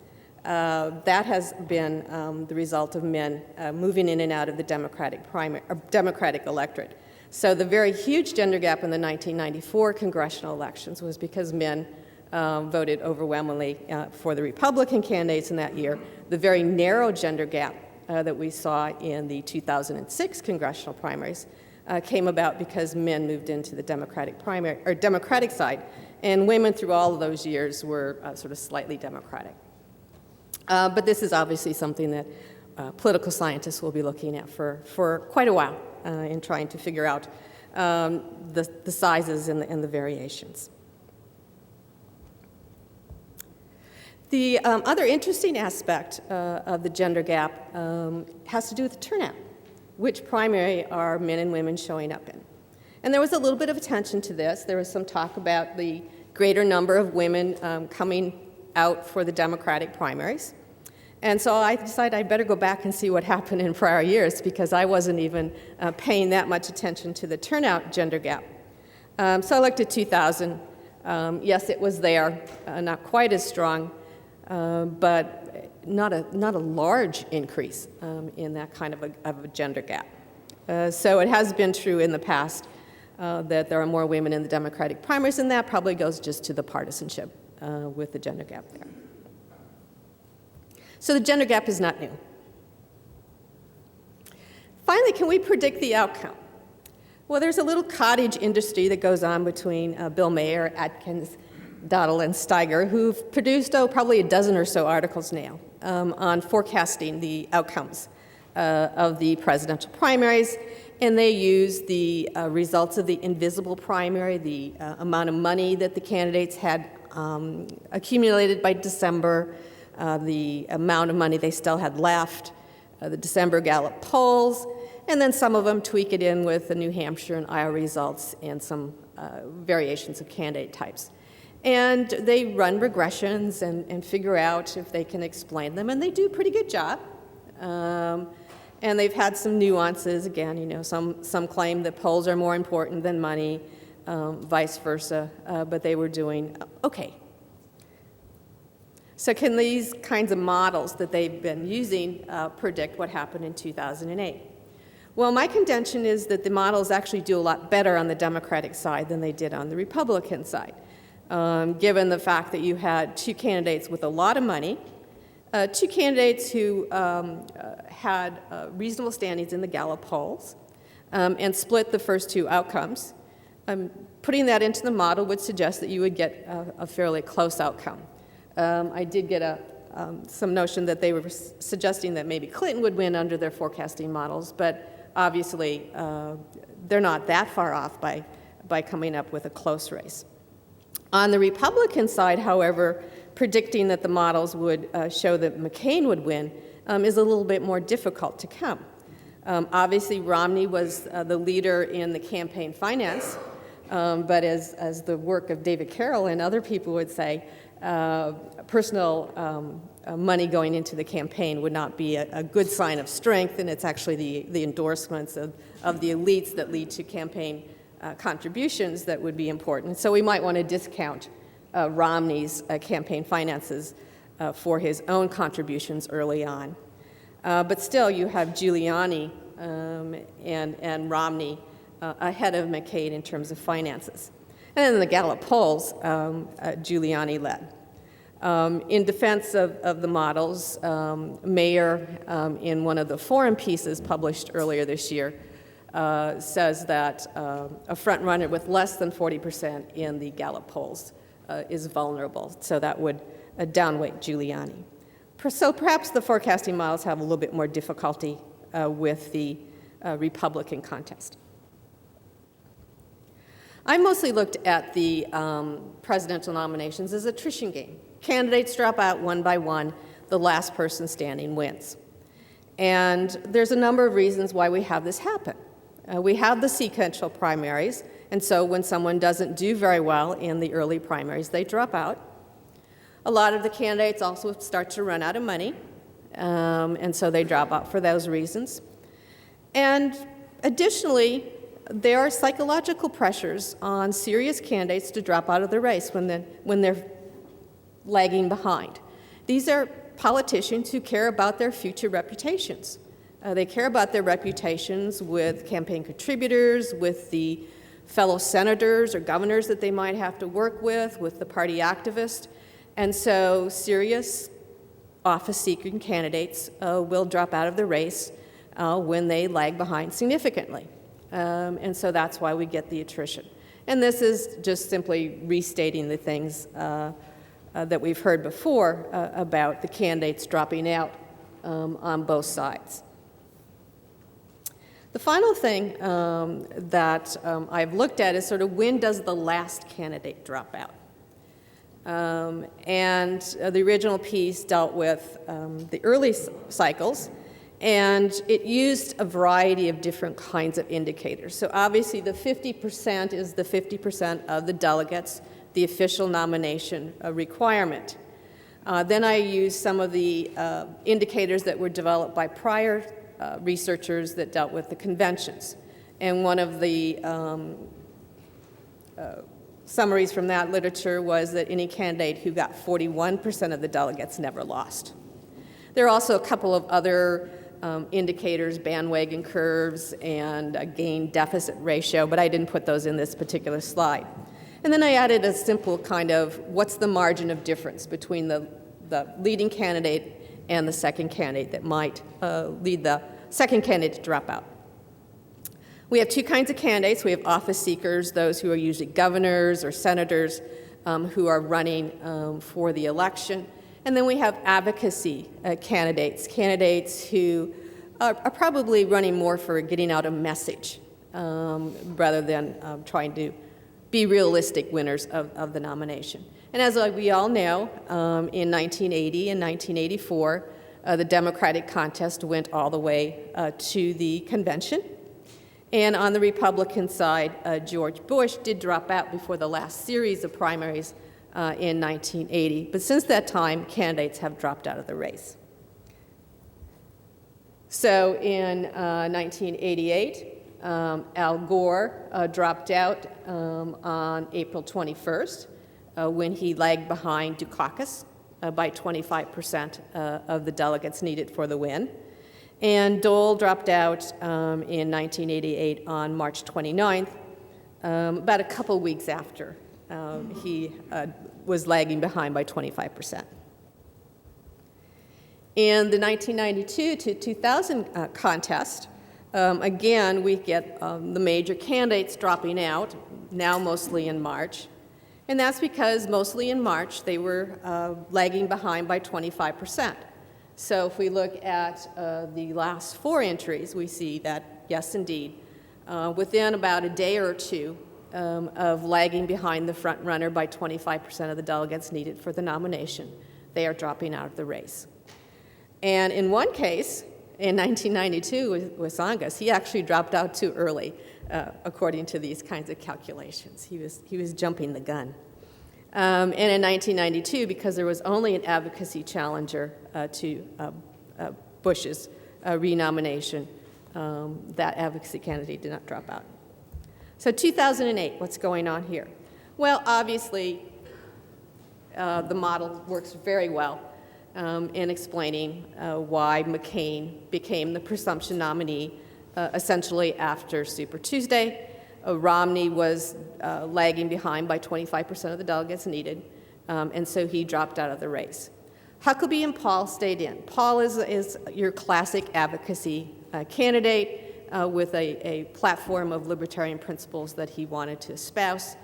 that has been the result of men moving in and out of the Democratic electorate. So the very huge gender gap in the 1994 congressional elections was because men voted overwhelmingly for the Republican candidates in that year. The very narrow gender gap that we saw in the 2006 congressional primaries came about because men moved into the Democratic side, and women through all of those years were sort of slightly Democratic. But this is obviously something that political scientists will be looking at for quite a while in trying to figure out the sizes and the variations. The other interesting aspect of the gender gap has to do with the turnout. Which primary are men and women showing up in? And there was a little bit of attention to this. There was some talk about the greater number of women coming out for the Democratic primaries. And so I decided I'd better go back and see what happened in prior years, because I wasn't even paying that much attention to the turnout gender gap. So I looked at 2000. Yes, it was there, not quite as strong, but not a large increase in that kind of a gender gap. So it has been true in the past that there are more women in the Democratic primaries, and that probably goes just to the partisanship with the gender gap there. So the gender gap is not new. Finally, can we predict the outcome? Well, there's a little cottage industry that goes on between Bill Mayer, Atkins, Dottle, and Steiger, who've produced, probably a dozen or so articles now on forecasting the outcomes of the presidential primaries. And they use the results of the invisible primary, the amount of money that the candidates had accumulated by December, the amount of money they still had left, the December Gallup polls, and then some of them tweak it in with the New Hampshire and Iowa results and some variations of candidate types. And they run regressions and figure out if they can explain them, and they do a pretty good job. And they've had some nuances. Again, you know, some claim that polls are more important than money, vice versa, but they were doing okay. So can these kinds of models that they've been using predict what happened in 2008? Well, my contention is that the models actually do a lot better on the Democratic side than they did on the Republican side, given the fact that you had two candidates with a lot of money, two candidates who had reasonable standings in the Gallup polls, and split the first two outcomes. Putting that into the model would suggest that you would get a fairly close outcome. I did get some notion that they were suggesting that maybe Clinton would win under their forecasting models, but obviously they're not that far off by coming up with a close race. On the Republican side, however, predicting that the models would show that McCain would win is a little bit more difficult to come. Obviously, Romney was the leader in the campaign finance, but as the work of David Karol and other people would say, personal money going into the campaign would not be a good sign of strength, and it's actually the endorsements of the elites that lead to campaign contributions that would be important. So we might want to discount Romney's campaign finances for his own contributions early on. But still, you have Giuliani and Romney ahead of McCain in terms of finances. And then in the Gallup polls, Giuliani led. In defense of the models, Mayer, in one of the forum pieces published earlier this year, says that a front runner with less than 40% in the Gallup polls is vulnerable, so that would downweight Giuliani. So perhaps the forecasting models have a little bit more difficulty with the Republican contest. I mostly looked at the presidential nominations as an attrition game. Candidates drop out one by one, the last person standing wins. And there's a number of reasons why we have this happen. We have the sequential primaries, and so when someone doesn't do very well in the early primaries, they drop out. A lot of the candidates also start to run out of money, and so they drop out for those reasons. And additionally, there are psychological pressures on serious candidates to drop out of the race when they're lagging behind. These are politicians who care about their future reputations. They care about their reputations with campaign contributors, with the fellow senators or governors that they might have to work with the party activists. And so serious office-seeking candidates will drop out of the race when they lag behind significantly. And so that's why we get the attrition. And this is just simply restating the things that we've heard before about the candidates dropping out on both sides. The final thing that I've looked at is sort of when does the last candidate drop out? And the original piece dealt with the early cycles, and it used a variety of different kinds of indicators. So obviously the 50% is the 50% of the delegates, the official nomination requirement. Then I used some of the indicators that were developed by prior researchers that dealt with the conventions. And one of the summaries from that literature was that any candidate who got 41% of the delegates never lost. There are also a couple of other indicators, bandwagon curves, and a gain-deficit ratio, but I didn't put those in this particular slide. And then I added a simple kind of what's the margin of difference between the leading candidate and the second candidate that might lead the second candidate to drop out. We have two kinds of candidates. We have office seekers, those who are usually governors or senators who are running for the election. And then we have advocacy candidates who are probably running more for getting out a message rather than trying to be realistic winners of the nomination. And as we all know, in 1980 and 1984, the Democratic contest went all the way to the convention. And on the Republican side, George Bush did drop out before the last series of primaries in 1980. But since that time, candidates have dropped out of the race. So in 1988, Al Gore dropped out on April 21st when he lagged behind Dukakis by 25% of the delegates needed for the win. And Dole dropped out in 1988 on March 29th, about a couple weeks after he was lagging behind by 25%. In the 1992 to 2000 contest, again, we get the major candidates dropping out, now mostly in March. And that's because mostly in March, they were lagging behind by 25%. So if we look at the last 4 entries, we see that, yes, indeed, within about a day or two of lagging behind the front runner by 25% of the delegates needed for the nomination, they are dropping out of the race. And in one case, in 1992 with Sangas, he actually dropped out too early, according to these kinds of calculations. He was jumping the gun. And in 1992, because there was only an advocacy challenger to Busch's renomination, that advocacy candidate did not drop out. So 2008, what's going on here? Well, obviously, the model works very well in explaining why McCain became the presumption nominee essentially after Super Tuesday. Romney was lagging behind by 25% of the delegates needed, and so he dropped out of the race. Huckabee and Paul stayed in. Paul is your classic advocacy candidate with a platform of libertarian principles that he wanted to espouse.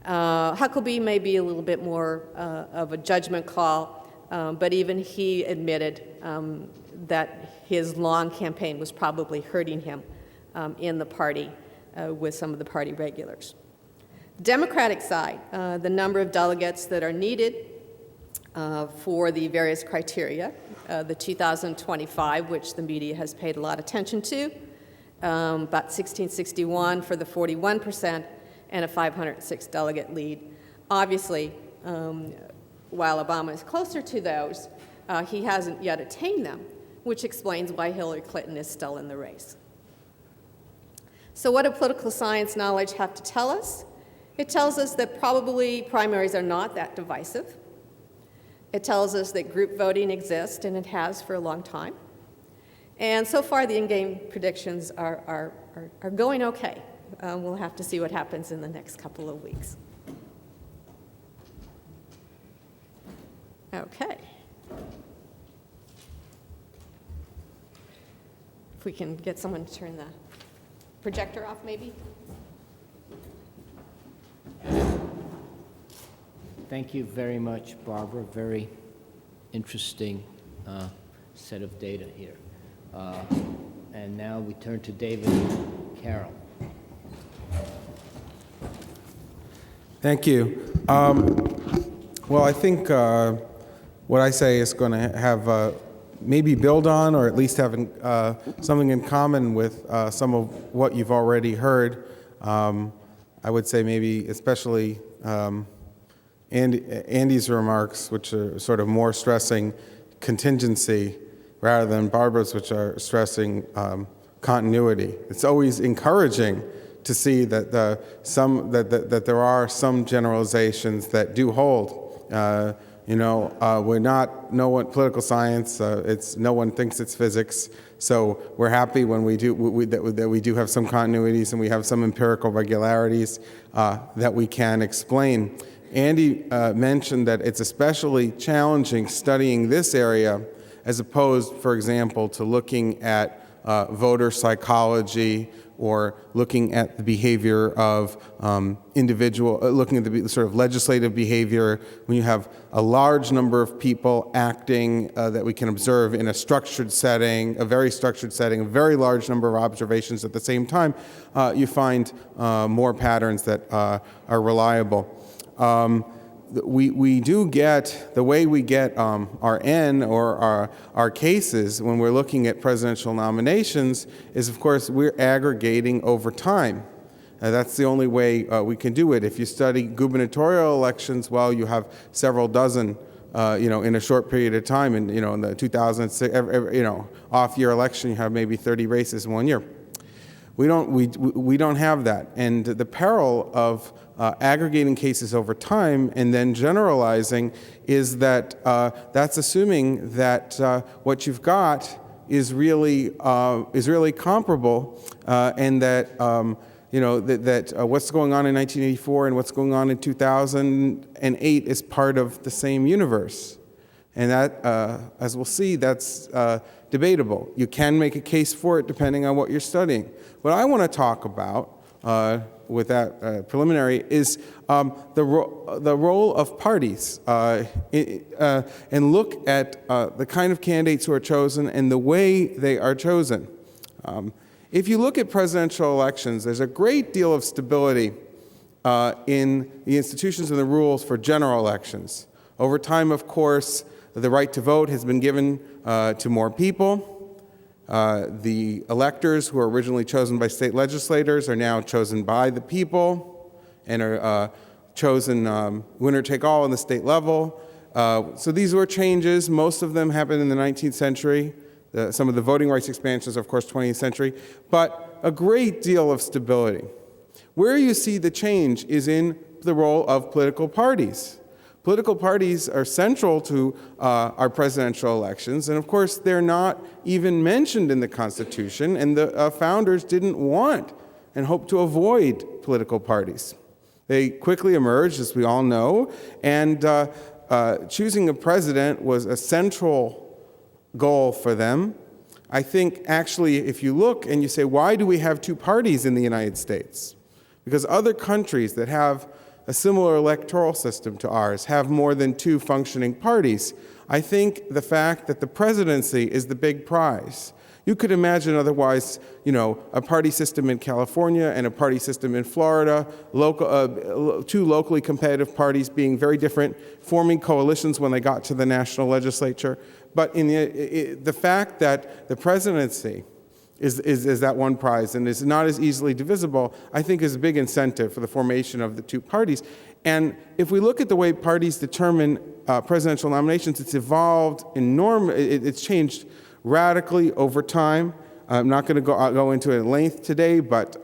Huckabee may be a little bit more of a judgment call, but even he admitted that his long campaign was probably hurting him in the party with some of the party regulars. Democratic side, the number of delegates that are needed for the various criteria, the 2025, which the media has paid a lot of attention to, about 1661 for the 41%, and a 506 delegate lead. Obviously, while Obama is closer to those, he hasn't yet attained them, which explains why Hillary Clinton is still in the race. So what do political science knowledge have to tell us? It tells us that probably primaries are not that divisive. It tells us that group voting exists, and it has for a long time. And so far, the in-game predictions are going okay. We'll have to see what happens in the next couple of weeks. Okay. If we can get someone to turn the projector off, maybe. Thank you very much, Barbara. Very interesting set of data here. And now we turn to David and Karol. Thank you. Well, I think what I say is going to have maybe build on, or at least having something in common with some of what you've already heard. I would say maybe especially Andy's remarks, which are sort of more stressing contingency rather than Barbara's, which are stressing continuity. It's always encouraging to see that that there are some generalizations that do hold. We're not political science. No one thinks it's physics. So we're happy when we do that we do have some continuities and we have some empirical regularities that we can explain. Andy mentioned that it's especially challenging studying this area as opposed, for example, to looking at voter psychology or looking at the behavior of looking at the sort of legislative behavior when you have a large number of people acting that we can observe in a structured setting, a very structured setting, a very large number of observations at the same time, you find more patterns that are reliable. We do get, the way we get our N or our cases when we're looking at presidential nominations is, of course, we're aggregating over time. That's the only way we can do it. If you study gubernatorial elections, well, you have several dozen, in a short period of time. And, in the 2006, off-year election, you have maybe 30 races in 1 year. We don't have that. And the peril of aggregating cases over time and then generalizing is that that's assuming that what you've got is really comparable, and that what's going on in 1984 and what's going on in 2008 is part of the same universe. And that, as we'll see, that's debatable. You can make a case for it depending on what you're studying. What I want to talk about with that preliminary is the role of parties and look at the kind of candidates who are chosen and the way they are chosen. If you look at presidential elections, there's a great deal of stability in the institutions and the rules for general elections. Over time, of course, the right to vote has been given to more people. The electors who were originally chosen by state legislators are now chosen by the people and are chosen winner-take-all on the state level. So these were changes. Most of them happened in the 19th century. Some of the voting rights expansions, of course, 20th century. But a great deal of stability. Where you see the change is in the role of political parties. Political parties are central to our presidential elections, and of course they're not even mentioned in the Constitution, and the founders didn't want and hope to avoid political parties. They quickly emerged, as we all know, and choosing a president was a central goal for them. I think actually if you look and you say, why do we have two parties in the United States? Because other countries that have a similar electoral system to ours have more than two functioning parties. I think the fact that the presidency is the big prize. You could imagine otherwise, a party system in California and a party system in Florida, two locally competitive parties being very different, forming coalitions when they got to the national legislature. But in the fact that the presidency is that one prize and is not as easily divisible, I think is a big incentive for the formation of the two parties. And if we look at the way parties determine presidential nominations, it's evolved it's changed radically over time. I'm not going to go into it at length today, but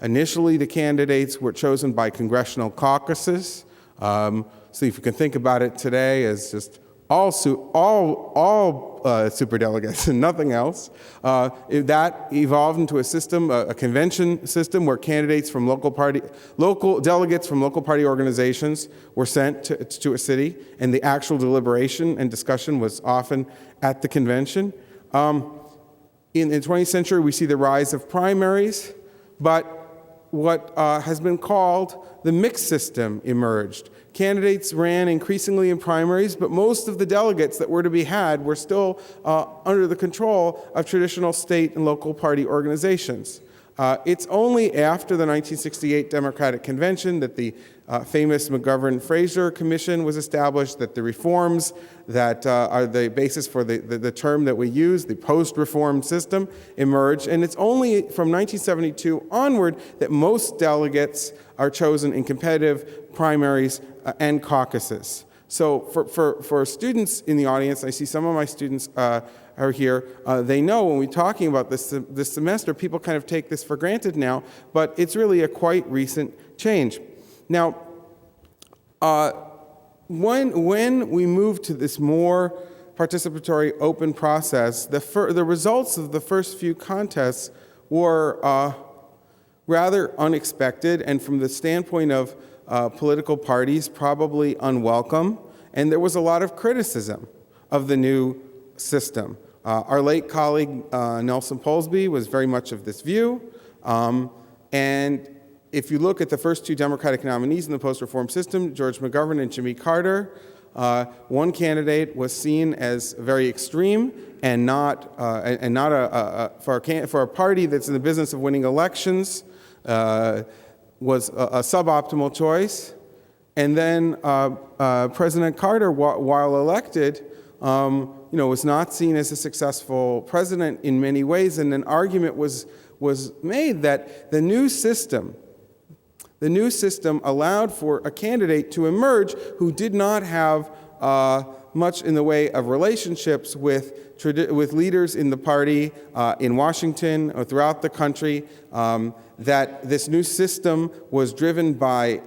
initially the candidates were chosen by congressional caucuses. So if you can think about it today as just all superdelegates and nothing else. That evolved into a system, a convention system, where candidates from local delegates from local party organizations were sent to a city, and the actual deliberation and discussion was often at the convention. In the 20th century, we see the rise of primaries, but what has been called the mixed system emerged. Candidates ran increasingly in primaries, but most of the delegates that were to be had were still under the control of traditional state and local party organizations. It's only after the 1968 Democratic Convention that the famous McGovern-Fraser Commission was established, that the reforms that are the basis for the term that we use, the post-reform system, emerged. And it's only from 1972 onward that most delegates are chosen in competitive primaries and caucuses. So for students in the audience, I see some of my students are here, they know when we're talking about this semester, people kind of take this for granted now, but it's really a quite recent change. Now, when we move to this more participatory open process, the results of the first few contests were rather unexpected, and from the standpoint of political parties, probably unwelcome, and there was a lot of criticism of the new system. Our late colleague Nelson Polsby was very much of this view, and if you look at the first two Democratic nominees in the post-reform system, George McGovern and Jimmy Carter, one candidate was seen as very extreme and not for a party that's in the business of winning elections, was a suboptimal choice. And then President Carter, while elected, was not seen as a successful president in many ways, and an argument was made that the new system allowed for a candidate to emerge who did not have much in the way of relationships with leaders in the party in Washington or throughout the country, that this new system was driven by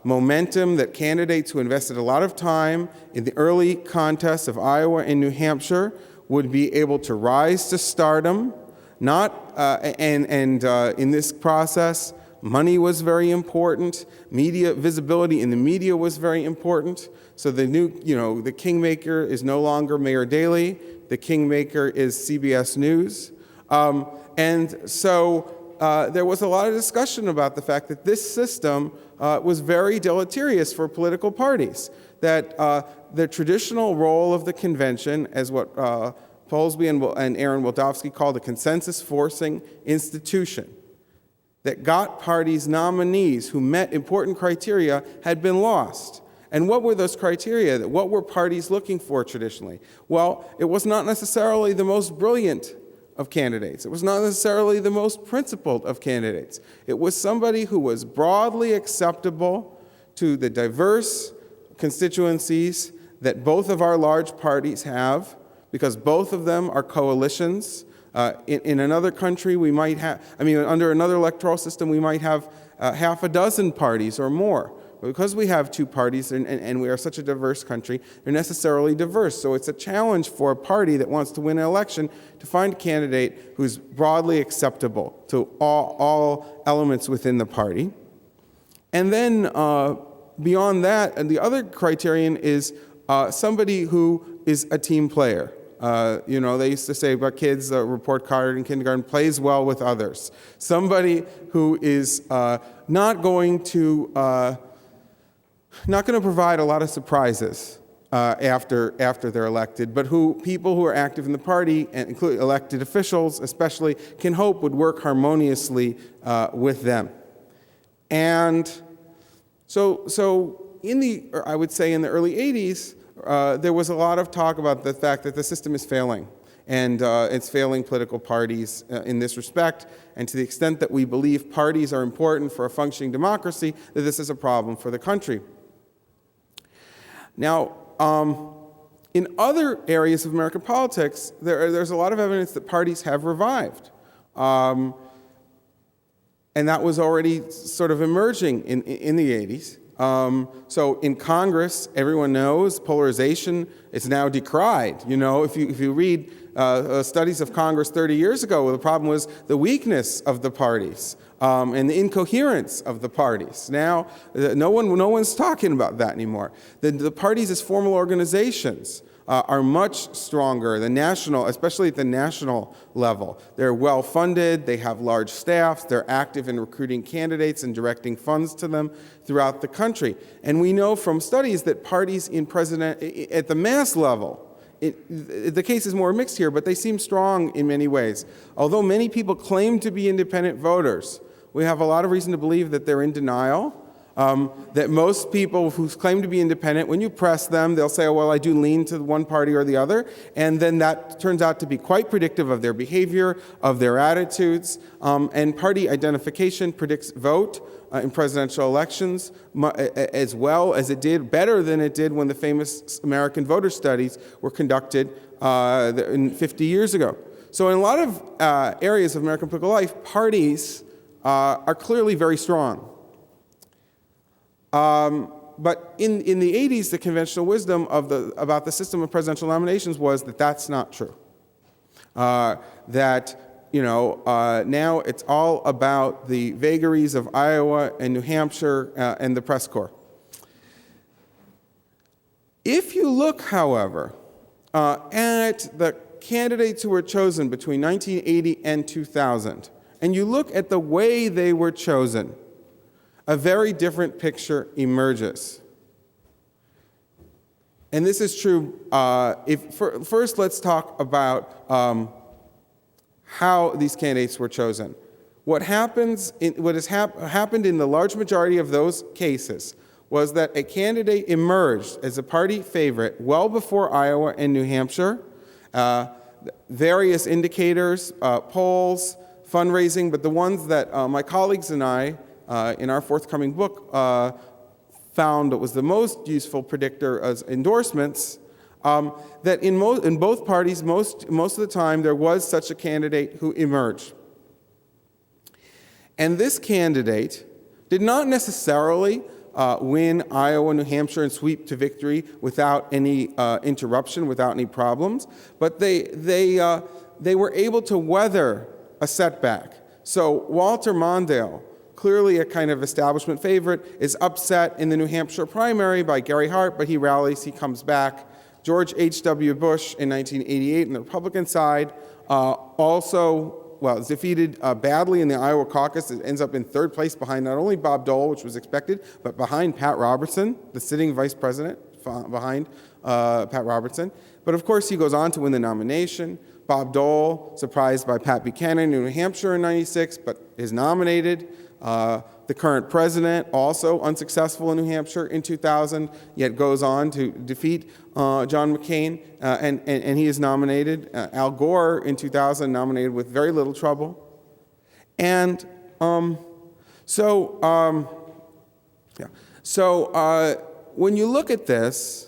momentum, that candidates who invested a lot of time in the early contests of Iowa and New Hampshire would be able to rise to stardom, in this process, money was very important. Media visibility in the media was very important. So the the kingmaker is no longer Mayor Daley. The kingmaker is CBS News. And so there was a lot of discussion about the fact that this system was very deleterious for political parties, that the traditional role of the convention, as what Polsby and Aaron Wildavsky called a consensus-forcing institution, that got parties nominees who met important criteria had been lost. And what were those criteria? What were parties looking for traditionally? Well, it was not necessarily the most brilliant of candidates. It was not necessarily the most principled of candidates. It was somebody who was broadly acceptable to the diverse constituencies that both of our large parties have, because both of them are coalitions. In another country, we might have, under another electoral system, we might have half a dozen parties or more. But because we have two parties and we are such a diverse country, they're necessarily diverse. So it's a challenge for a party that wants to win an election to find a candidate who's broadly acceptable to all elements within the party. And then beyond that, and the other criterion is somebody who is a team player. They used to say about kids, report card in kindergarten, plays well with others. Somebody who is not going to provide a lot of surprises after they're elected, but people who are active in the party, and including elected officials especially, can hope would work harmoniously with them. And so I would say in the early 80s, there was a lot of talk about the fact that the system is failing, and it's failing political parties in this respect, and to the extent that we believe parties are important for a functioning democracy, that this is a problem for the country. Now, in other areas of American politics, there's a lot of evidence that parties have revived. And that was already sort of emerging in the 80s. So in Congress, everyone knows polarization is now decried. If you read studies of Congress 30 years ago, the problem was the weakness of the parties and the incoherence of the parties. Now, no one's talking about that anymore. The parties as formal organizations are much stronger, especially at the national level. They're well-funded, they have large staffs, they're active in recruiting candidates and directing funds to them throughout the country. And we know from studies that parties at the mass level, the case is more mixed here, but they seem strong in many ways. Although many people claim to be independent voters, we have a lot of reason to believe that they're in denial. That most people who claim to be independent, when you press them, they'll say, oh, well, I do lean to one party or the other, and then that turns out to be quite predictive of their behavior, of their attitudes, and party identification predicts vote in presidential elections as well as it did, better than it did when the famous American voter studies were conducted 50 years ago. So in a lot of areas of American political life, parties are clearly very strong. But in the 80s, the conventional wisdom about the system of presidential nominations was that that's not true. Now it's all about the vagaries of Iowa and New Hampshire and the press corps. If you look, however, at the candidates who were chosen between 1980 and 2000, and you look at the way they were chosen, a very different picture emerges. And this is true. First, let's talk about how these candidates were chosen. What has happened in the large majority of those cases was that a candidate emerged as a party favorite well before Iowa and New Hampshire. Various indicators, polls, fundraising, but the ones that my colleagues and I, in our forthcoming book, found that was the most useful predictor as endorsements, that in both parties, most of the time, there was such a candidate who emerged. And this candidate did not necessarily win Iowa, New Hampshire, and sweep to victory without any interruption, without any problems, but they were able to weather a setback. So Walter Mondale, clearly a kind of establishment favorite, is upset in the New Hampshire primary by Gary Hart, but he rallies, he comes back. George H.W. Bush in 1988 on the Republican side also is defeated badly in the Iowa caucus. It ends up in third place behind not only Bob Dole, which was expected, but behind Pat Robertson, the sitting vice president, behind Pat Robertson. But of course, he goes on to win the nomination. Bob Dole, surprised by Pat Buchanan in New Hampshire in 96, but is nominated. The current president, also unsuccessful in New Hampshire in 2000, yet goes on to defeat John McCain, and he is nominated. Al Gore in 2000, nominated with very little trouble. And when you look at this,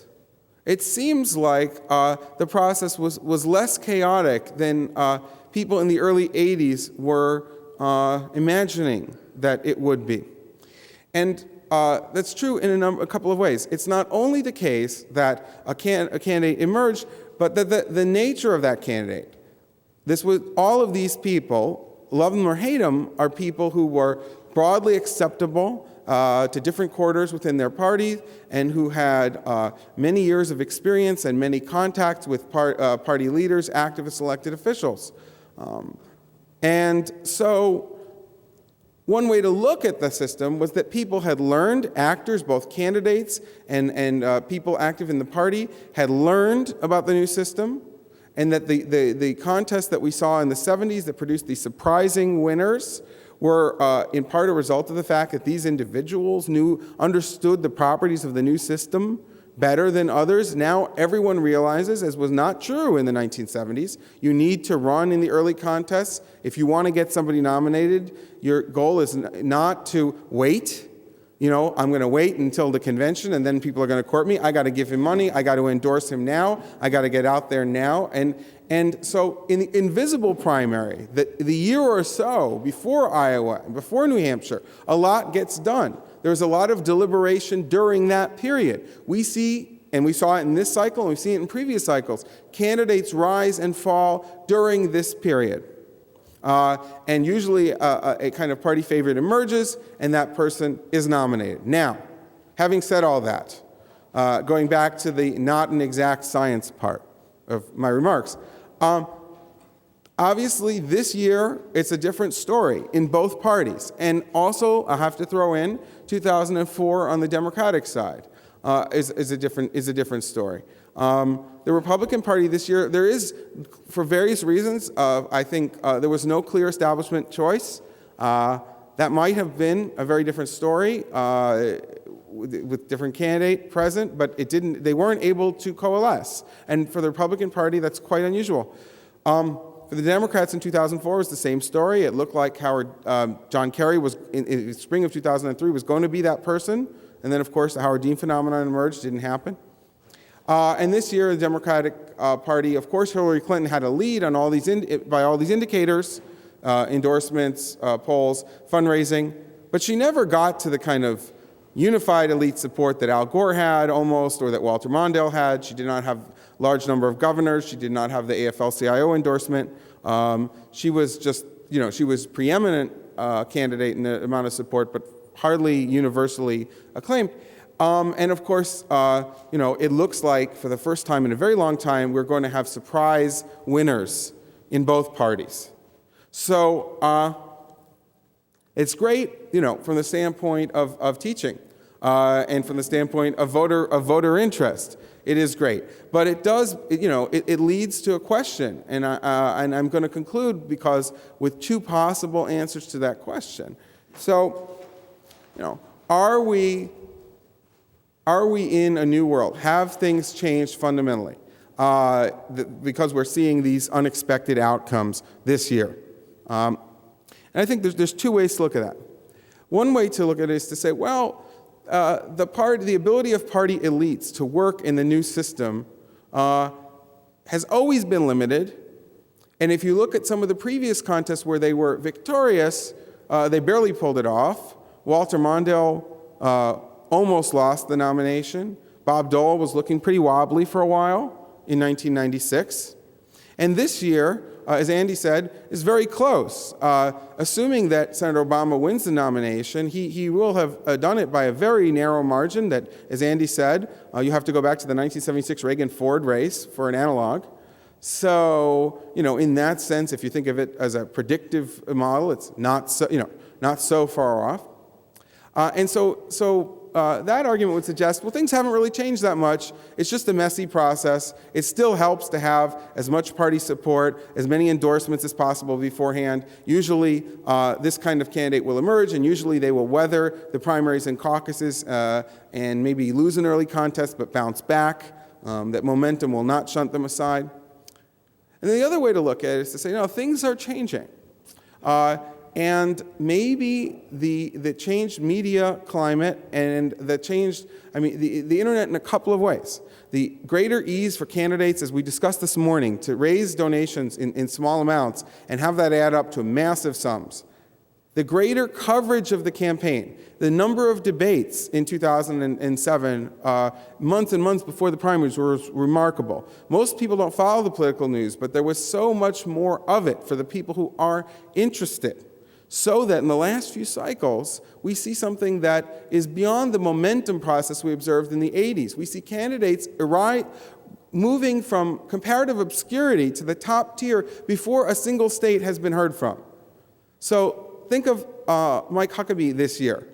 it seems like the process was less chaotic than people in the early 80s were imagining that it would be. And that's true in a couple of ways. It's not only the case that a candidate emerged, but that the nature of that candidate. This was all of these people, love them or hate them, are people who were broadly acceptable to different quarters within their party and who had many years of experience and many contacts with party leaders, activists, elected officials. And so one way to look at the system was that people had learned, actors, both candidates and people active in the party, had learned about the new system, and that the contests that we saw in the 70s that produced these surprising winners were in part a result of the fact that these individuals understood the properties of the new system better than others. Now everyone realizes, as was not true in the 1970s, you need to run in the early contests. If you want to get somebody nominated, your goal is not to wait. I'm going to wait until the convention and then people are going to court me. I got to give him money. I got to endorse him now. I got to get out there now. And so in the invisible primary, the year or so before Iowa, before New Hampshire, a lot gets done. There's a lot of deliberation during that period. We see, and we saw it in this cycle, and we've seen it in previous cycles, candidates rise and fall during this period. And usually a kind of party favorite emerges, and that person is nominated. Now, having said all that, going back to the not an exact science part of my remarks, obviously this year it's a different story in both parties. And also, I have to throw in 2004 on the Democratic side is a different story. The Republican Party this year, there is, for various reasons, I think there was no clear establishment choice. That might have been a very different story with different candidate present, but they weren't able to coalesce. And for the Republican Party, that's quite unusual. For the Democrats in 2004, it was the same story. It looked like John Kerry was, in the spring of 2003, was going to be that person. And then, of course, the Howard Dean phenomenon emerged, didn't happen. And this year, the Democratic Party, of course, Hillary Clinton had a lead on by all these indicators, endorsements, polls, fundraising, but she never got to the kind of unified elite support that Al Gore had almost, or that Walter Mondale had. She did not have a large number of governors. She did not have the AFL-CIO endorsement. She was just, she was preeminent candidate in the amount of support, but hardly universally acclaimed. And of course, it looks like for the first time in a very long time, we're going to have surprise winners in both parties. So it's great, from the standpoint of teaching and from the standpoint of voter interest. It is great, but it does, it leads to a question, and I'm going to conclude because with two possible answers to that question. So, are we in a new world? Have things changed fundamentally? Because we're seeing these unexpected outcomes this year. And I think there's two ways to look at that. One way to look at it is to say, well, the ability of party elites to work in the new system has always been limited. And if you look at some of the previous contests where they were victorious, they barely pulled it off. Walter Mondale almost lost the nomination. Bob Dole was looking pretty wobbly for a while in 1996. And this year, as Andy said, is very close. Assuming that Senator Obama wins the nomination, he will have done it by a very narrow margin that, as Andy said, you have to go back to the 1976 Reagan-Ford race for an analog. So, in that sense, if you think of it as a predictive model, it's not so far off. And so that argument would suggest, well, things haven't really changed that much. It's just a messy process. It still helps to have as much party support, as many endorsements as possible beforehand. Usually, this kind of candidate will emerge, and usually they will weather the primaries and caucuses and maybe lose an early contest but bounce back. That momentum will not shunt them aside. And then the other way to look at it is to say, things are changing. And maybe the changed media climate and the changed, the internet in a couple of ways. The greater ease for candidates, as we discussed this morning, to raise donations in small amounts and have that add up to massive sums. The greater coverage of the campaign, the number of debates in 2007, months and months before the primaries, was remarkable. Most people don't follow the political news, but there was so much more of it for the people who are interested. So that in the last few cycles, we see something that is beyond the momentum process we observed in the 80s. We see candidates moving from comparative obscurity to the top tier before a single state has been heard from. So think of Mike Huckabee this year.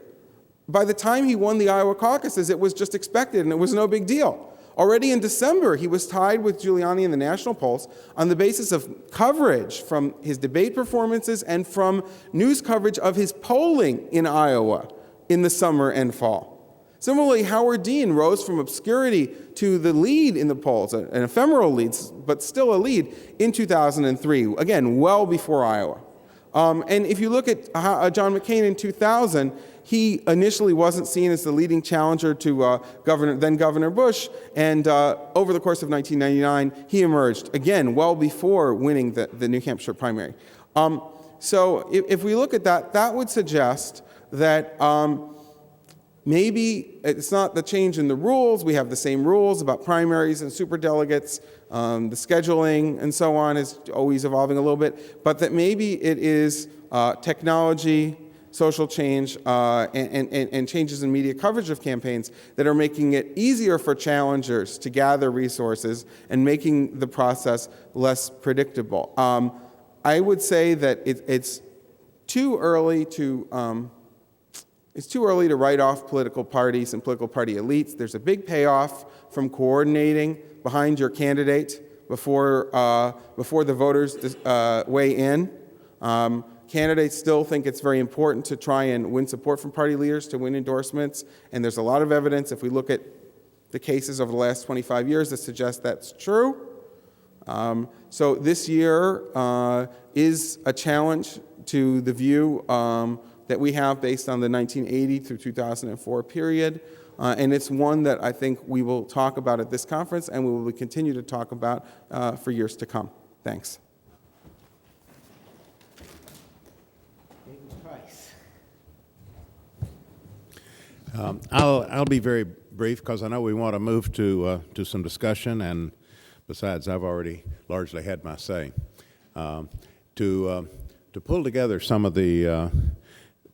By the time he won the Iowa caucuses, it was just expected, and it was no big deal. Already in December, he was tied with Giuliani in the national polls on the basis of coverage from his debate performances and from news coverage of his polling in Iowa in the summer and fall. Similarly, Howard Dean rose from obscurity to the lead in the polls, an ephemeral lead, but still a lead, in 2003, again, well before Iowa. And if you look at John McCain in 2000, he initially wasn't seen as the leading challenger to then Governor Busch, and over the course of 1999, he emerged, again, well before winning the New Hampshire primary. So if we look at that, that would suggest that maybe it's not the change in the rules. We have the same rules about primaries and superdelegates. The scheduling and so on is always evolving a little bit, but that maybe it is technology, social change, and changes in media coverage of campaigns that are making it easier for challengers to gather resources and making the process less predictable. I would say that it's too early to write off political parties and political party elites. There's a big payoff from coordinating behind your candidate before the voters weigh in. Candidates still think it's very important to try and win support from party leaders to win endorsements, and there's a lot of evidence, if we look at the cases over the last 25 years, that suggest that's true. So this year is a challenge to the view that we have based on the 1980 through 2004 period, and it's one that I think we will talk about at this conference, and we will continue to talk about for years to come. Thanks. I'll be very brief because I know we want to move to some discussion, and besides, I've already largely had my say. To pull together some of the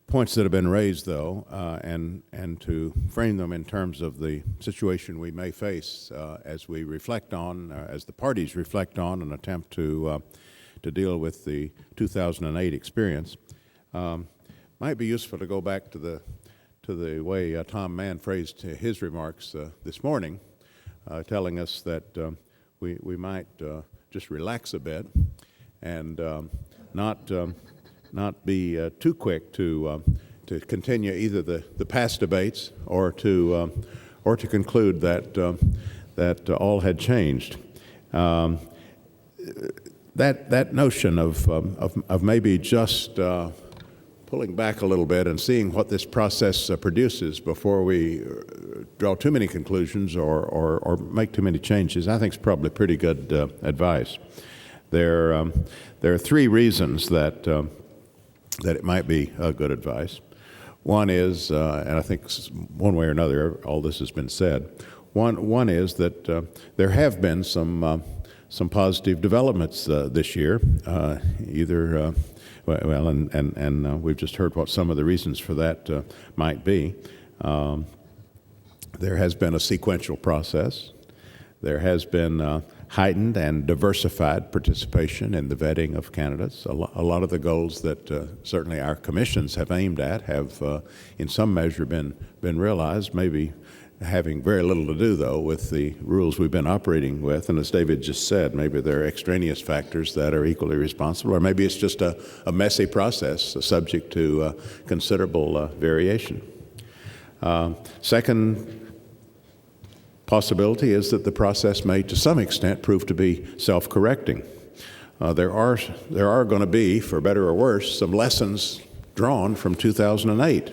points that have been raised, though, and to frame them in terms of the situation we may face as we reflect on, as the parties reflect on and attempt to deal with the 2008 experience, might be useful to go back to the way Tom Mann phrased his remarks this morning, telling us that we might just relax a bit and not be too quick to continue either the past debates or to conclude that all had changed. That notion of maybe just pulling back a little bit and seeing what this process produces before we draw too many conclusions or make too many changes, I think is probably pretty good advice. There are three reasons that it might be good advice. One is, and I think one way or another, all this has been said. One is that there have been some positive developments this year, either. Well, and we've just heard what some of the reasons for that might be. There has been a sequential process. There has been heightened and diversified participation in the vetting of candidates. A lot of the goals that certainly our commissions have aimed at have, in some measure, been realized, maybe having very little to do, though, with the rules we've been operating with. And as David just said, maybe there are extraneous factors that are equally responsible, or maybe it's just a messy process subject to considerable variation. Second possibility is that the process may, to some extent, prove to be self-correcting. There are going to be, for better or worse, some lessons drawn from 2008.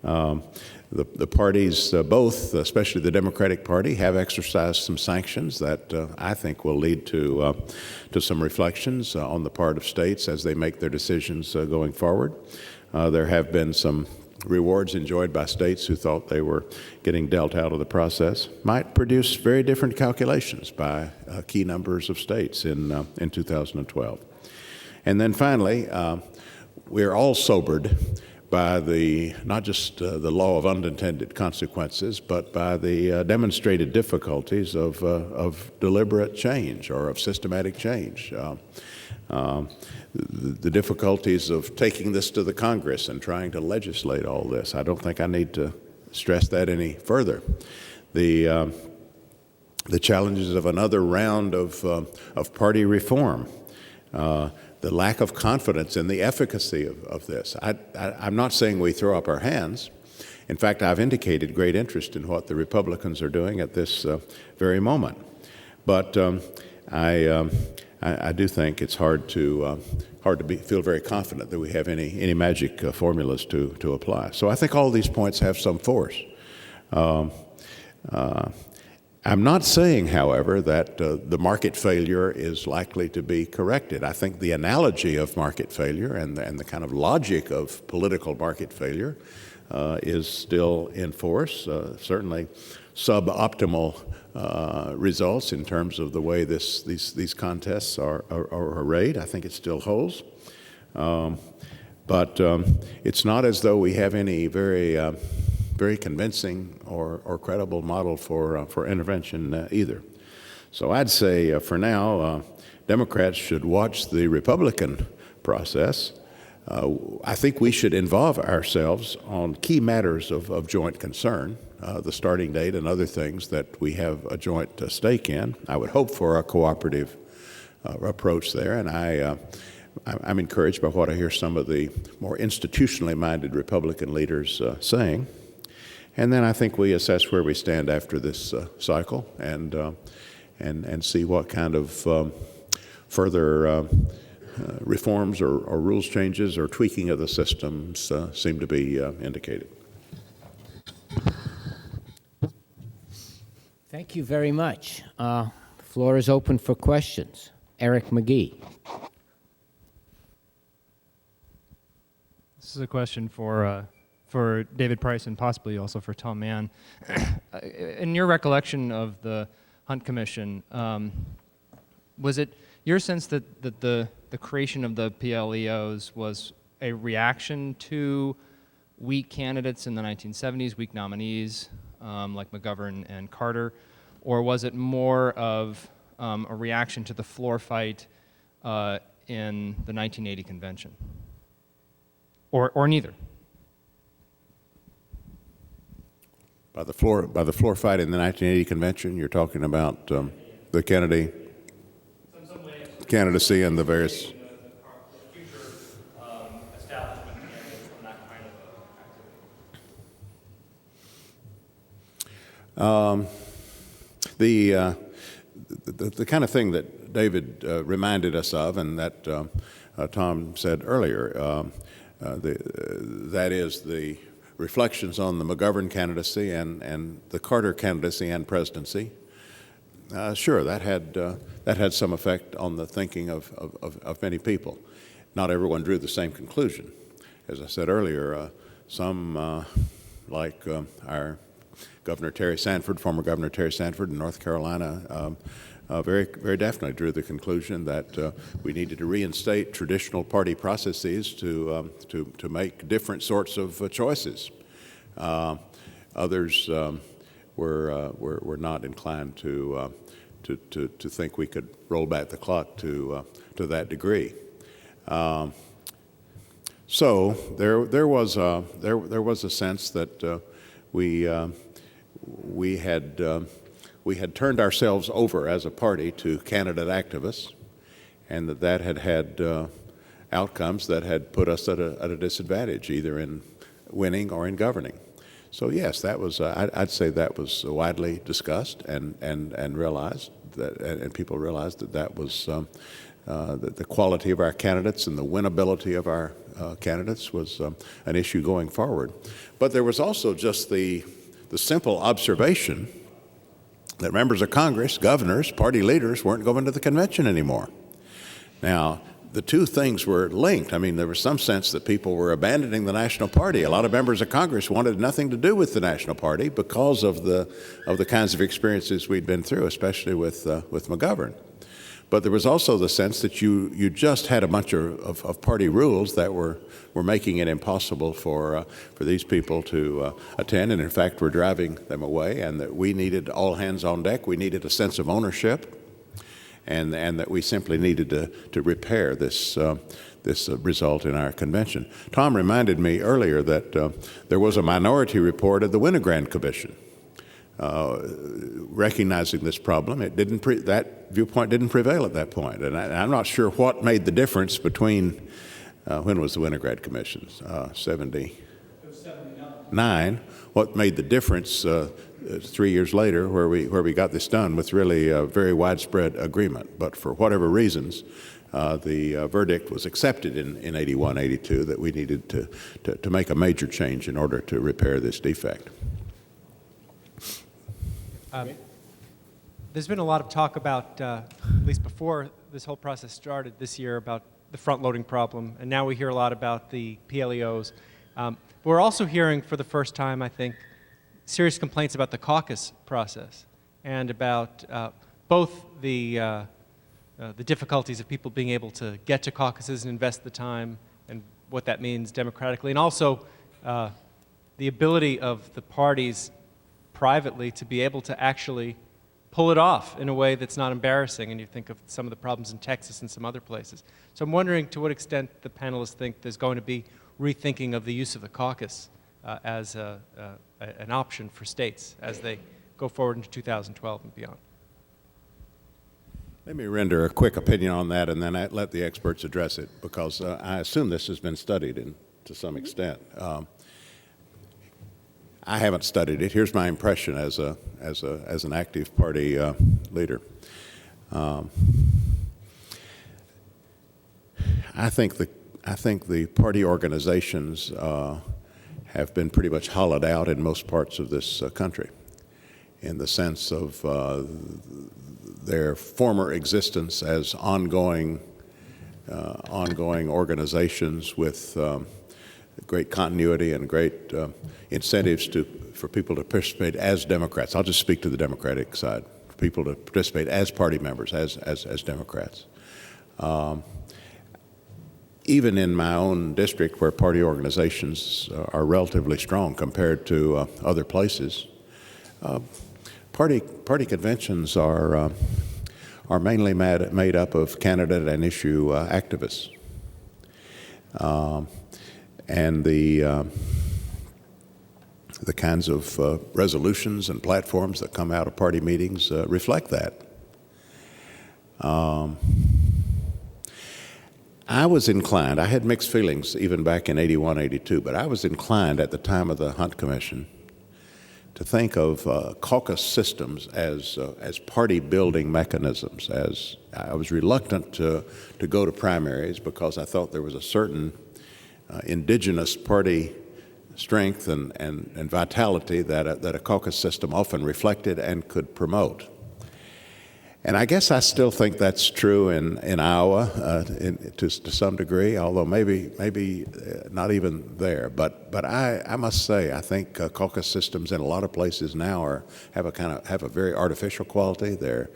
The parties, both, especially the Democratic Party, have exercised some sanctions that I think will lead to some reflections on the part of states as they make their decisions going forward. There have been some rewards enjoyed by states who thought they were getting dealt out of the process. Might produce very different calculations by key numbers of states in 2012. And then finally, we're all sobered by not just the law of unintended consequences, but by the demonstrated difficulties of deliberate change or of systematic change. The difficulties of taking this to the Congress and trying to legislate all this. I don't think I need to stress that any further. The challenges of another round of party reform. The lack of confidence in the efficacy of this. I'm not saying we throw up our hands. In fact, I've indicated great interest in what the Republicans are doing at this very moment. But I do think it's hard to feel very confident that we have any magic formulas to apply. So I think all these points have some force. I'm not saying, however, that the market failure is likely to be corrected. I think the analogy of market failure and the kind of logic of political market failure is still in force. Certainly suboptimal results in terms of the way these contests are arrayed. I think it still holds. But it's not as though we have any very convincing or credible model for intervention either. So I'd say for now, Democrats should watch the Republican process. I think we should involve ourselves on key matters of joint concern, the starting date and other things that we have a joint stake in. I would hope for a cooperative approach there, and I'm encouraged by what I hear some of the more institutionally minded Republican leaders saying. And then I think we assess where we stand after this cycle and see what kind of further reforms or rules changes or tweaking of the systems seem to be indicated. Thank you very much. The floor is open for questions. Eric McGee. This is a question for David Price and possibly also for Tom Mann. In your recollection of the Hunt Commission, was it your sense that the creation of the PLEOs was a reaction to weak candidates in the 1970s, weak nominees like McGovern and Carter, or was it more of a reaction to the floor fight in the 1980 convention, or neither? By the floor fight in the 1980 convention, you're talking about the Kennedy candidacy and the various. The kind of thing that David reminded us of, and that Tom said earlier, that is the reflections on the McGovern candidacy and the Carter candidacy and presidency. Sure, that had some effect on the thinking of many people. Not everyone drew the same conclusion. As I said earlier, some like our Governor Terry Sanford, former Governor Terry Sanford in North Carolina, very, very definitely drew the conclusion that we needed to reinstate traditional party processes to make different sorts of choices. Others were not inclined to to think we could roll back the clock to that degree. So there was a sense that we had turned ourselves over as a party to candidate activists, and that had outcomes that had put us at a disadvantage, either in winning or in governing. So yes, that was I'd say that was widely discussed and realized that, and people realized that was the quality of our candidates and the winnability of our candidates was an issue going forward. But there was also just the simple observation that members of Congress, governors, party leaders weren't going to the convention anymore. Now, the two things were linked. I mean, there was some sense that people were abandoning the National Party. A lot of members of Congress wanted nothing to do with the National Party because of the kinds of experiences we'd been through, especially with McGovern. But there was also the sense that you just had a bunch of party rules that were making it impossible for these people to attend, and in fact were driving them away, and that we needed all hands on deck. We needed a sense of ownership, and that we simply needed to repair this result in our convention. Tom reminded me earlier that there was a minority report of the Winogrand Commission recognizing this problem. It didn't that viewpoint didn't prevail at that point, and I'm not sure what made the difference between when was the Winograd Commission? 79. What made the difference 3 years later, where we got this done with really a very widespread agreement? But for whatever reasons, the verdict was accepted in 81, 82 that we needed to make a major change in order to repair this defect. There's been a lot of talk about, at least before this whole process started this year, about the front-loading problem, and now we hear a lot about the PLEOs. But we're also hearing for the first time, I think, serious complaints about the caucus process and about both the difficulties of people being able to get to caucuses and invest the time and what that means democratically, and also the ability of the parties privately to be able to actually pull it off in a way that's not embarrassing, and you think of some of the problems in Texas and some other places. So I'm wondering to what extent the panelists think there's going to be rethinking of the use of the caucus as an option for states as they go forward into 2012 and beyond. Let me render a quick opinion on that, and then let the experts address it, because I assume this has been studied to some extent. I haven't studied it. Here's my impression as an active party leader. I think the party organizations have been pretty much hollowed out in most parts of this country, in the sense of their former existence as ongoing organizations with great continuity and great incentives for people to participate as Democrats. I'll just speak to the Democratic side. For people to participate as party members, as Democrats. Even in my own district, where party organizations are relatively strong compared to other places, party conventions are mainly made up of candidate and issue activists. And the kinds of resolutions and platforms that come out of party meetings reflect that. I was inclined, I had mixed feelings even back in 81, 82, but I was inclined at the time of the Hunt Commission to think of caucus systems as party building mechanisms. As I was reluctant to go to primaries because I thought there was a certain indigenous party strength and vitality that a caucus system often reflected and could promote. And I guess I still think that's true in Iowa to some degree, although maybe not even there. But I must say, I think caucus systems in a lot of places now have a very artificial quality. They're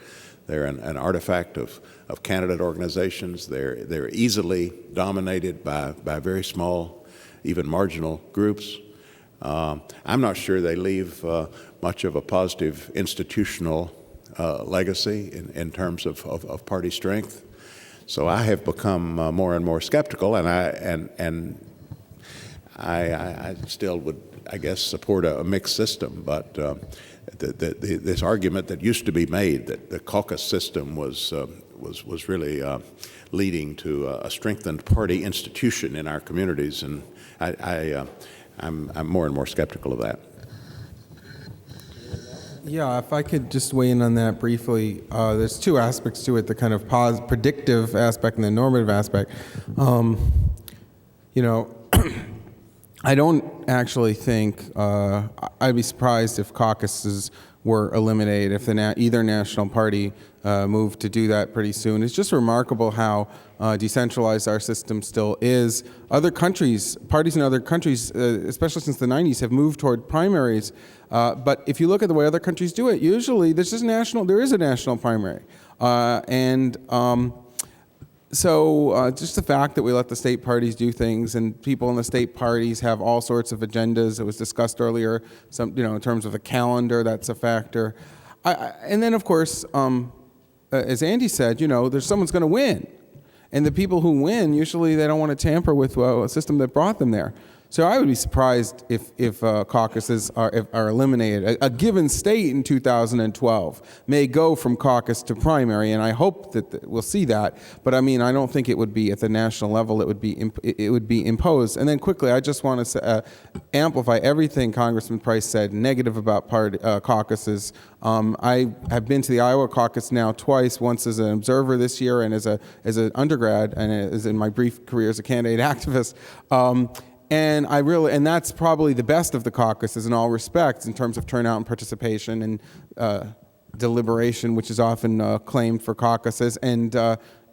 an artifact of candidate organizations. They're easily dominated by very small, even marginal groups. I'm not sure they leave much of a positive institutional legacy in terms of party strength. So I have become more and more skeptical, and I still would, I guess, support a mixed system. But this argument that used to be made that the caucus system was really leading to a strengthened party institution in our communities, and I'm more and more skeptical of that. Yeah, if I could just weigh in on that briefly, there's two aspects to it, the kind of predictive aspect and the normative aspect. I don't actually think, I'd be surprised if caucuses were eliminated, if either national party moved to do that pretty soon. It's just remarkable how decentralized our system still is. Other countries, parties in other countries, especially since the 90s, have moved toward primaries. But if you look at the way other countries do it, usually there is a national primary. So just the fact that we let the state parties do things, and people in the state parties have all sorts of agendas. It was discussed earlier, in terms of the calendar, that's a factor. And then, of course, as Andy said, there's someone's going to win. And the people who win, usually they don't want to tamper with a system that brought them there. So I would be surprised if caucuses are eliminated. A given state in 2012 may go from caucus to primary, and I hope that we'll see that. But I mean, I don't think it would be at the national level. It would be imposed. And then quickly, I just want to amplify everything Congressman Price said negative about caucuses. I have been to the Iowa caucus now twice, once as an observer this year and as an undergrad, and as in my brief career as a candidate activist. And that's probably the best of the caucuses in all respects in terms of turnout and participation and deliberation, which is often claimed for caucuses. And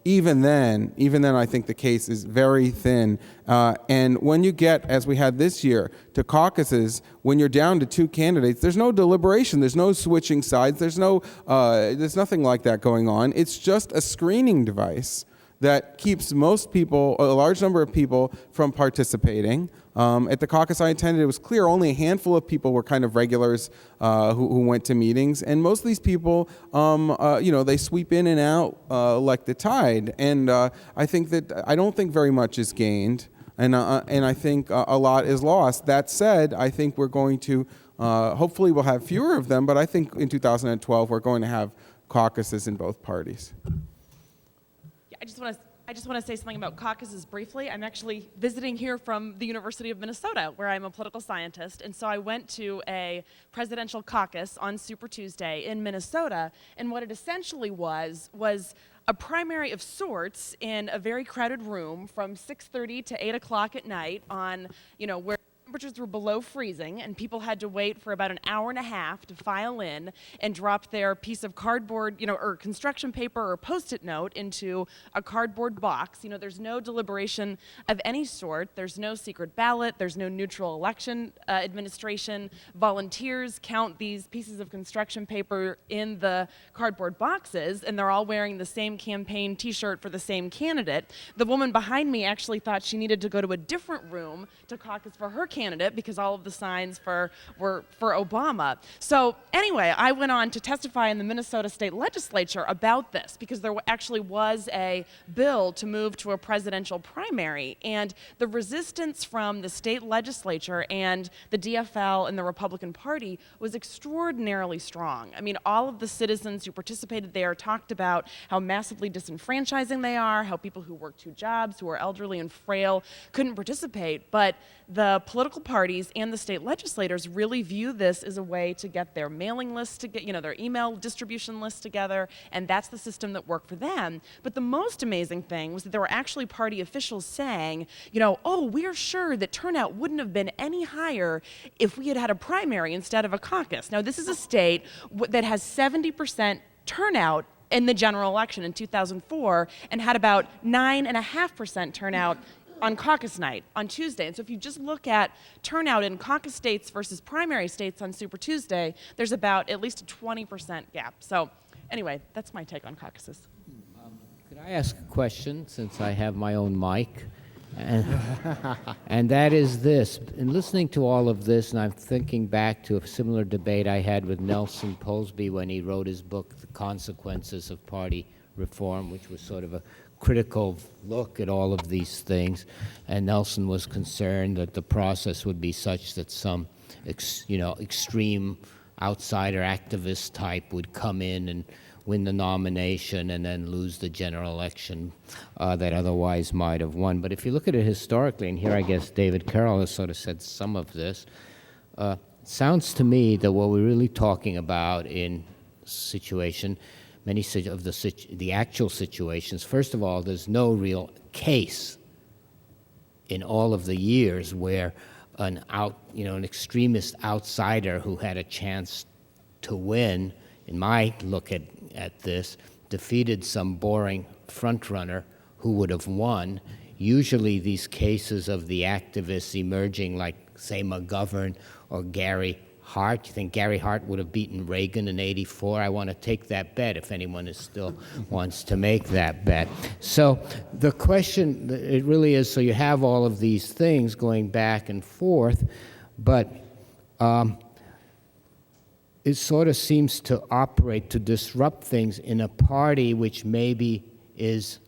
even then, I think the case is very thin. And when you get, as we had this year, to caucuses, when you're down to two candidates, there's no deliberation, there's no switching sides, there's nothing like that going on. It's just a screening device that keeps most people, a large number of people, from participating. At the caucus I attended, it was clear only a handful of people were kind of regulars who went to meetings, and most of these people, they sweep in and out like the tide. And I don't think very much is gained, and I think a lot is lost. That said, I think we're going to, hopefully we'll have fewer of them, but I think in 2012 we're going to have caucuses in both parties. I just want to say something about caucuses briefly. I'm actually visiting here from the University of Minnesota, where I'm a political scientist, and so I went to a presidential caucus on Super Tuesday in Minnesota, and what it essentially was a primary of sorts in a very crowded room from 6:30 to 8 o'clock at night on, where temperatures were below freezing, and people had to wait for about an hour and a half to file in and drop their piece of cardboard, or construction paper or Post-it note into a cardboard box. There's no deliberation of any sort. There's no secret ballot. There's no neutral election administration. Volunteers count these pieces of construction paper in the cardboard boxes, and they're all wearing the same campaign T-shirt for the same candidate. The woman behind me actually thought she needed to go to a different room to caucus for her candidate because all of the signs were for Obama. So anyway, I went on to testify in the Minnesota State Legislature about this because there actually was a bill to move to a presidential primary, and the resistance from the state legislature and the DFL and the Republican Party was extraordinarily strong. I mean, all of the citizens who participated there talked about how massively disenfranchising they are, how people who work two jobs, who are elderly and frail, couldn't participate, but the political parties and the state legislators really view this as a way to get their mailing lists, to get their email distribution lists together, and that's the system that worked for them. But the most amazing thing was that there were actually party officials saying, we're sure that turnout wouldn't have been any higher if we had had a primary instead of a caucus. Now, this is a state that has 70% turnout in the general election in 2004 and had about 9.5% turnout on caucus night on Tuesday. And so if you just look at turnout in caucus states versus primary states on Super Tuesday, there's about at least a 20% gap. So anyway, that's my take on caucuses. Could I ask a question, since I have my own mic? And that is this. In listening to all of this, and I'm thinking back to a similar debate I had with Nelson Polsby when he wrote his book, The Consequences of Party Reform, which was sort of a critical look at all of these things. And Nelson was concerned that the process would be such that some extreme outsider activist type would come in and win the nomination and then lose the general election that otherwise might have won. But if you look at it historically, and here I guess David Karol has sort of said some of this, it sounds to me that what we're really talking about in situation, many of the actual situations, first of all, there's no real case in all of the years where an extremist outsider who had a chance to win, in my look at this, defeated some boring frontrunner who would have won. Usually these cases of the activists emerging like, say, McGovern or Gary Hart. You think Gary Hart would have beaten Reagan in '84? I want to take that bet if anyone still wants to make that bet. So the question, it really is, so you have all of these things going back and forth, but it sort of seems to operate to disrupt things in a party which maybe is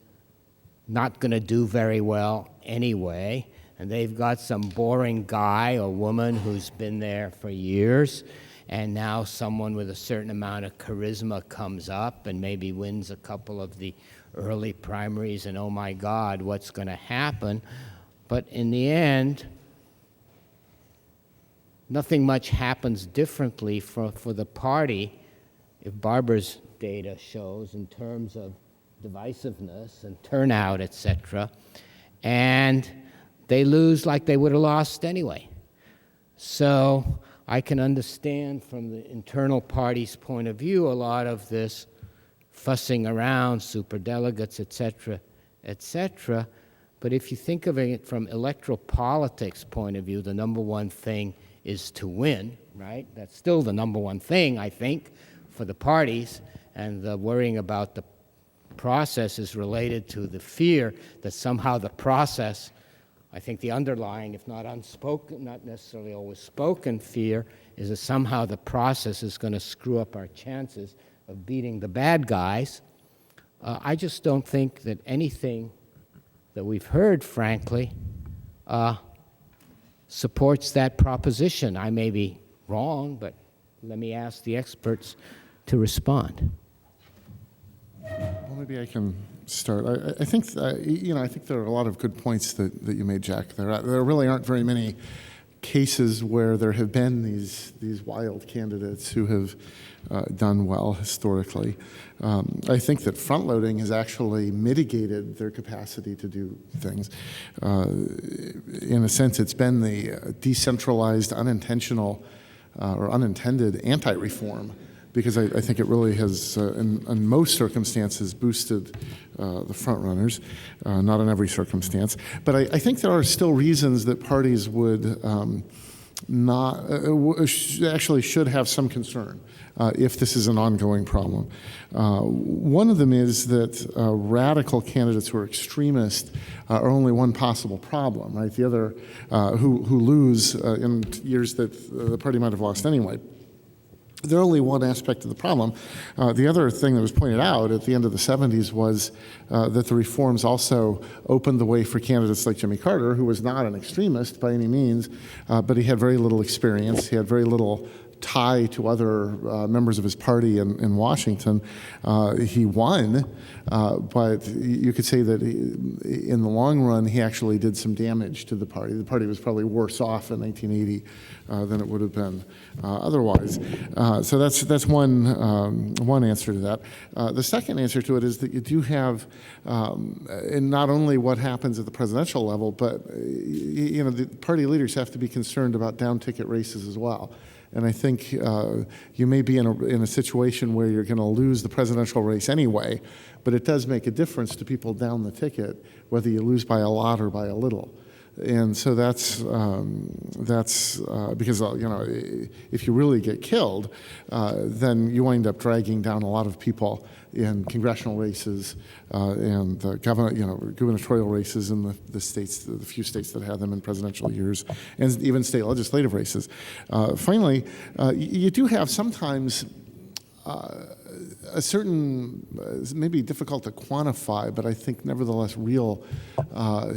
not going to do very well anyway, and they've got some boring guy or woman who's been there for years, and now someone with a certain amount of charisma comes up and maybe wins a couple of the early primaries, and oh my God, what's going to happen? But in the end, nothing much happens differently for the party, if Barbara's data shows, in terms of divisiveness and turnout, etc., and they lose like they would have lost anyway. So I can understand from the internal party's point of view a lot of this fussing around, superdelegates, etc., etc., but if you think of it from electoral politics point of view, the number one thing is to win, right? That's still the number one thing, I think, for the parties, and the worrying about the process is related to the fear that somehow the process, I think the underlying, if not unspoken, not necessarily always spoken fear, is that somehow the process is going to screw up our chances of beating the bad guys. I just don't think that anything that we've heard, frankly, supports that proposition. I may be wrong, but let me ask the experts to respond. Well, maybe I can start. I think I think there are a lot of good points that you made, Jack. There really aren't very many cases where there have been these wild candidates who have done well historically. I think that front-loading has actually mitigated their capacity to do things. In a sense, it's been the decentralized, unintentional, or unintended anti-reform, because I think it really has, in most circumstances, boosted the front runners, not in every circumstance. But I think there are still reasons that parties would actually should have some concern if this is an ongoing problem. One of them is that radical candidates who are extremist are only one possible problem, right? The other, who lose in years that the party might have lost anyway. They're only one aspect of the problem. The other thing that was pointed out at the end of the 70s was that the reforms also opened the way for candidates like Jimmy Carter, who was not an extremist by any means, but he had very little experience. He had very little tie to other members of his party in Washington. He won, but you could say that in the long run, he actually did some damage to the party. The party was probably worse off in 1980 than it would have been otherwise. So that's one answer to that. The second answer to it is that you do have, and not only what happens at the presidential level, but the party leaders have to be concerned about down-ticket races as well. And I think you may be in a situation where you're going to lose the presidential race anyway, but it does make a difference to people down the ticket whether you lose by a lot or by a little. And so that's because, if you really get killed, then you wind up dragging down a lot of people in congressional races and gubernatorial races in the states, the few states that have them in presidential years, and even state legislative races. Finally, you do have sometimes a certain, maybe difficult to quantify, but I think nevertheless real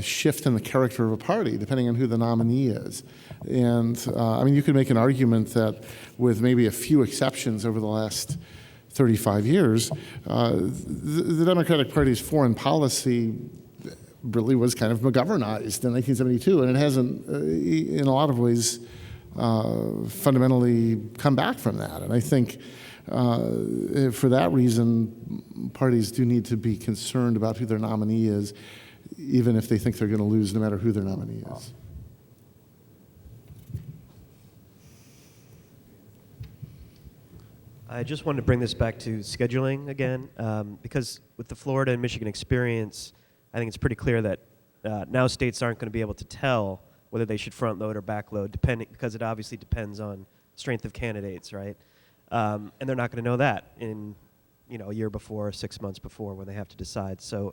shift in the character of a party, depending on who the nominee is. And you could make an argument that with maybe a few exceptions over the last 35 years, the Democratic Party's foreign policy really was kind of McGovernized in 1972, and it hasn't, in a lot of ways, fundamentally come back from that. And I think for that reason, parties do need to be concerned about who their nominee is, even if they think they're going to lose, no matter who their nominee is. I just wanted to bring this back to scheduling again, because with the Florida and Michigan experience, I think it's pretty clear that now states aren't going to be able to tell whether they should front load or back load, because it obviously depends on strength of candidates, right? And they're not going to know that in a year before, 6 months before, when they have to decide. So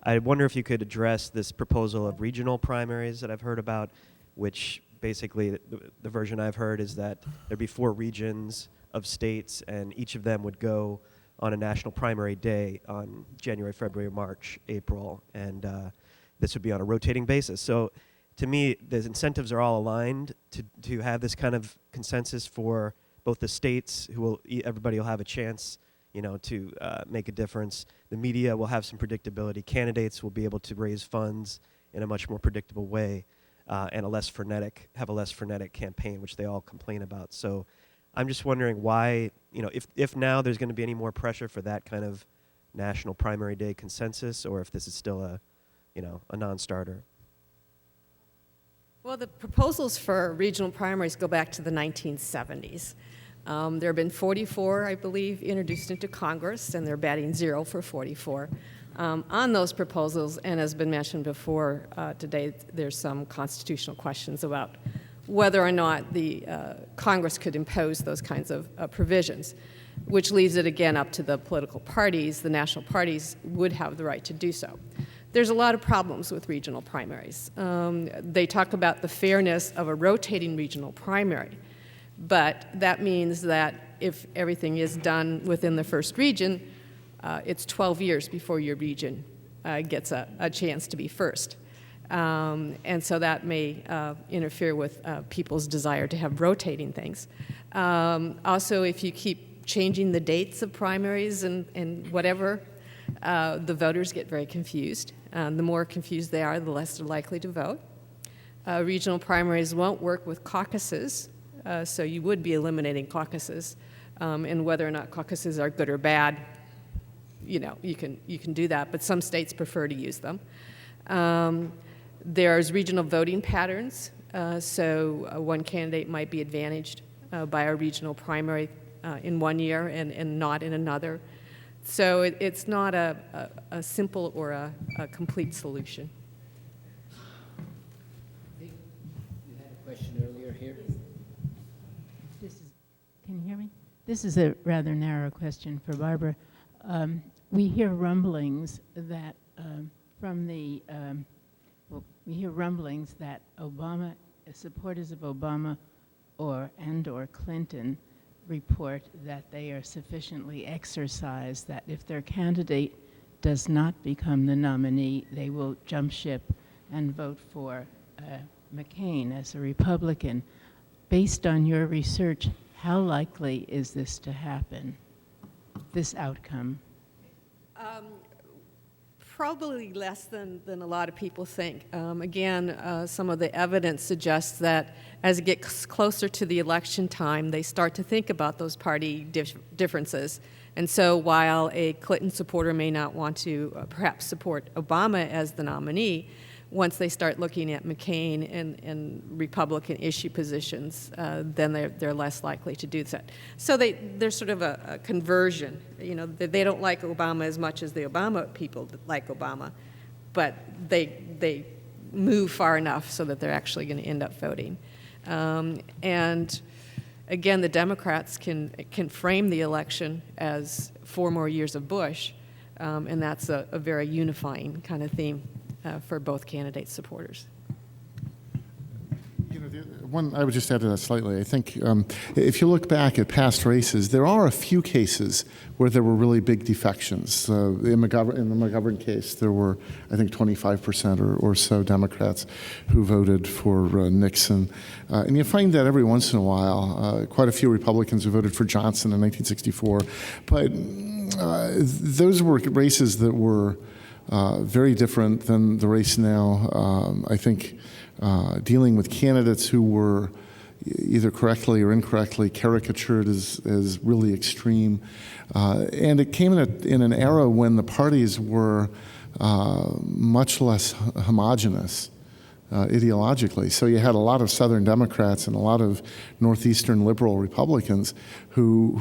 I wonder if you could address this proposal of regional primaries that I've heard about, which basically the version I've heard is that there'd be 4 regions of states, and each of them would go on a national primary day on January, February, March, April, and this would be on a rotating basis. So to me, the incentives are all aligned to have this kind of consensus for both the states, everybody will have a chance, to make a difference. The media will have some predictability. Candidates will be able to raise funds in a much more predictable way, and have a less frenetic campaign, which they all complain about. So I'm just wondering why, if now there's going to be any more pressure for that kind of national primary day consensus, or if this is still a non-starter. Well, the proposals for regional primaries go back to the 1970s. There have been 44, I believe, introduced into Congress, and they're batting 0 for 44. On those proposals, and as has been mentioned before today, there's some constitutional questions about whether or not the Congress could impose those kinds of provisions, which leaves it again up to the political parties. The national parties would have the right to do so. There's a lot of problems with regional primaries. They talk about the fairness of a rotating regional primary, but that means that if everything is done within the first region, it's 12 years before your region gets a chance to be first. And so that may interfere with people's desire to have rotating things. Also, if you keep changing the dates of primaries and whatever, the voters get very confused. The more confused they are, the less they're likely to vote. Regional primaries won't work with caucuses, so you would be eliminating caucuses. And whether or not caucuses are good or bad, you can do that, but some states prefer to use them. There's regional voting patterns, so one candidate might be advantaged by a regional primary in one year and not in another. So it's not a simple or a complete solution. You had a question earlier here. Can you hear me? This is a rather narrow question for Barbara. We hear rumblings that Obama, supporters of Obama or Clinton report that they are sufficiently exercised that if their candidate does not become the nominee, they will jump ship and vote for McCain as a Republican. Based on your research, how likely is this to happen, this outcome? Probably less than a lot of people think. Again, some of the evidence suggests that as it gets closer to the election time, they start to think about those party differences. And so while a Clinton supporter may not want to perhaps support Obama as the nominee, once they start looking at McCain and Republican issue positions, then they're less likely to do that. So there's sort of a conversion. They don't like Obama as much as the Obama people like Obama, but they move far enough so that they're actually going to end up voting. And again, the Democrats can frame the election as 4 more years of Bush, and that's a very unifying kind of theme for both candidates' supporters. One, I would just add to that slightly. I think if you look back at past races, there are a few cases where there were really big defections. In the McGovern case, there were, I think, 25% or so Democrats who voted for Nixon. And you find that every once in a while. Quite a few Republicans who voted for Johnson in 1964. But those were races that were very different than the race now. I think dealing with candidates who were either correctly or incorrectly caricatured as really extreme. And it came in an era when the parties were much less homogenous ideologically. So you had a lot of Southern Democrats and a lot of Northeastern liberal Republicans who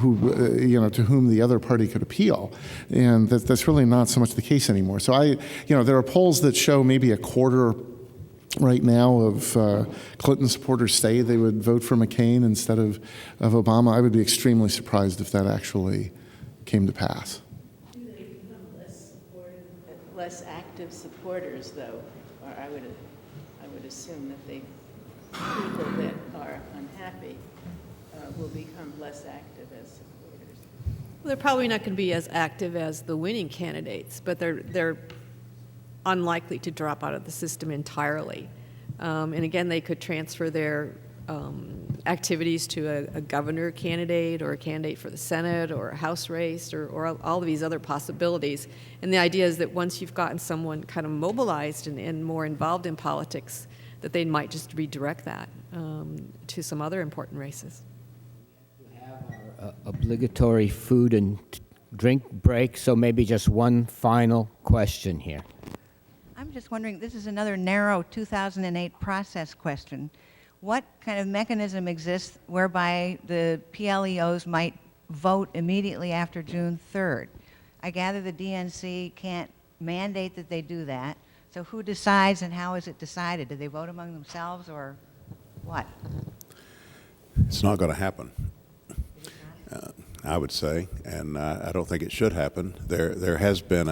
to whom the other party could appeal. And that's really not so much the case anymore. So there are polls that show maybe a quarter right now of Clinton supporters say they would vote for McCain instead of Obama. I would be extremely surprised if that actually came to pass. Do they become less active supporters, though? Or I would assume that the people that are unhappy will become less active as supporters. Well, they're probably not going to be as active as the winning candidates, but they're unlikely to drop out of the system entirely. And again, they could transfer their activities to a governor candidate or a candidate for the Senate or a House race or all of these other possibilities. And the idea is that once you've gotten someone kind of mobilized and more involved in politics, that they might just redirect that to some other important races. We have our obligatory food and drink break, so maybe just one final question here. I'm just wondering, this is another narrow 2008 process question. What kind of mechanism exists whereby the PLEOs might vote immediately after June 3rd? I gather the DNC can't mandate that they do that. So who decides and how is it decided? Do they vote among themselves or what? It's not going to happen, I would say, and I don't think it should happen. There has been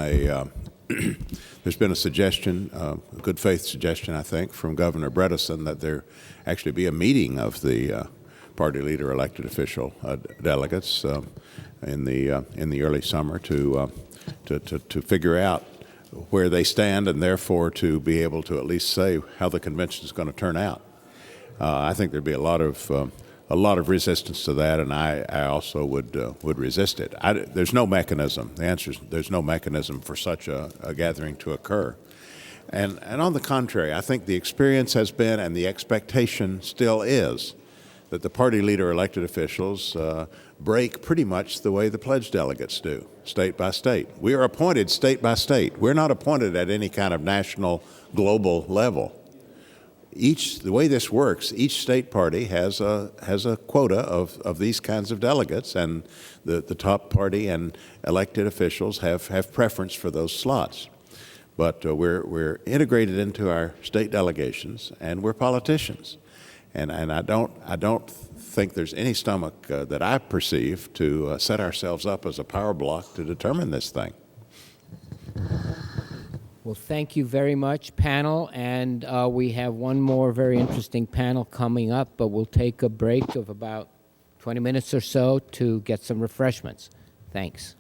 there's been a suggestion, a good faith suggestion, I think, from Governor Bredesen that there actually be a meeting of the party leader elected official delegates in the early summer to figure out where they stand and therefore to be able to at least say how the convention is going to turn out. I think there'd be a lot of resistance to that, and I also would resist it. There's no mechanism. The answer is there's no mechanism for such a gathering to occur. And on the contrary, I think the experience has been, and the expectation still is, that the party leader elected officials break pretty much the way the pledge delegates do, state by state. We are appointed state by state. We're not appointed at any kind of national, global level. The way this works, each state party has a quota of these kinds of delegates, and the top party and elected officials have preference for those slots. But we're integrated into our state delegations, and we're politicians. And I don't think there's any stomach that I perceive to set ourselves up as a power block to determine this thing. Well, thank you very much, panel. And we have one more very interesting panel coming up, but we'll take a break of about 20 minutes or so to get some refreshments. Thanks.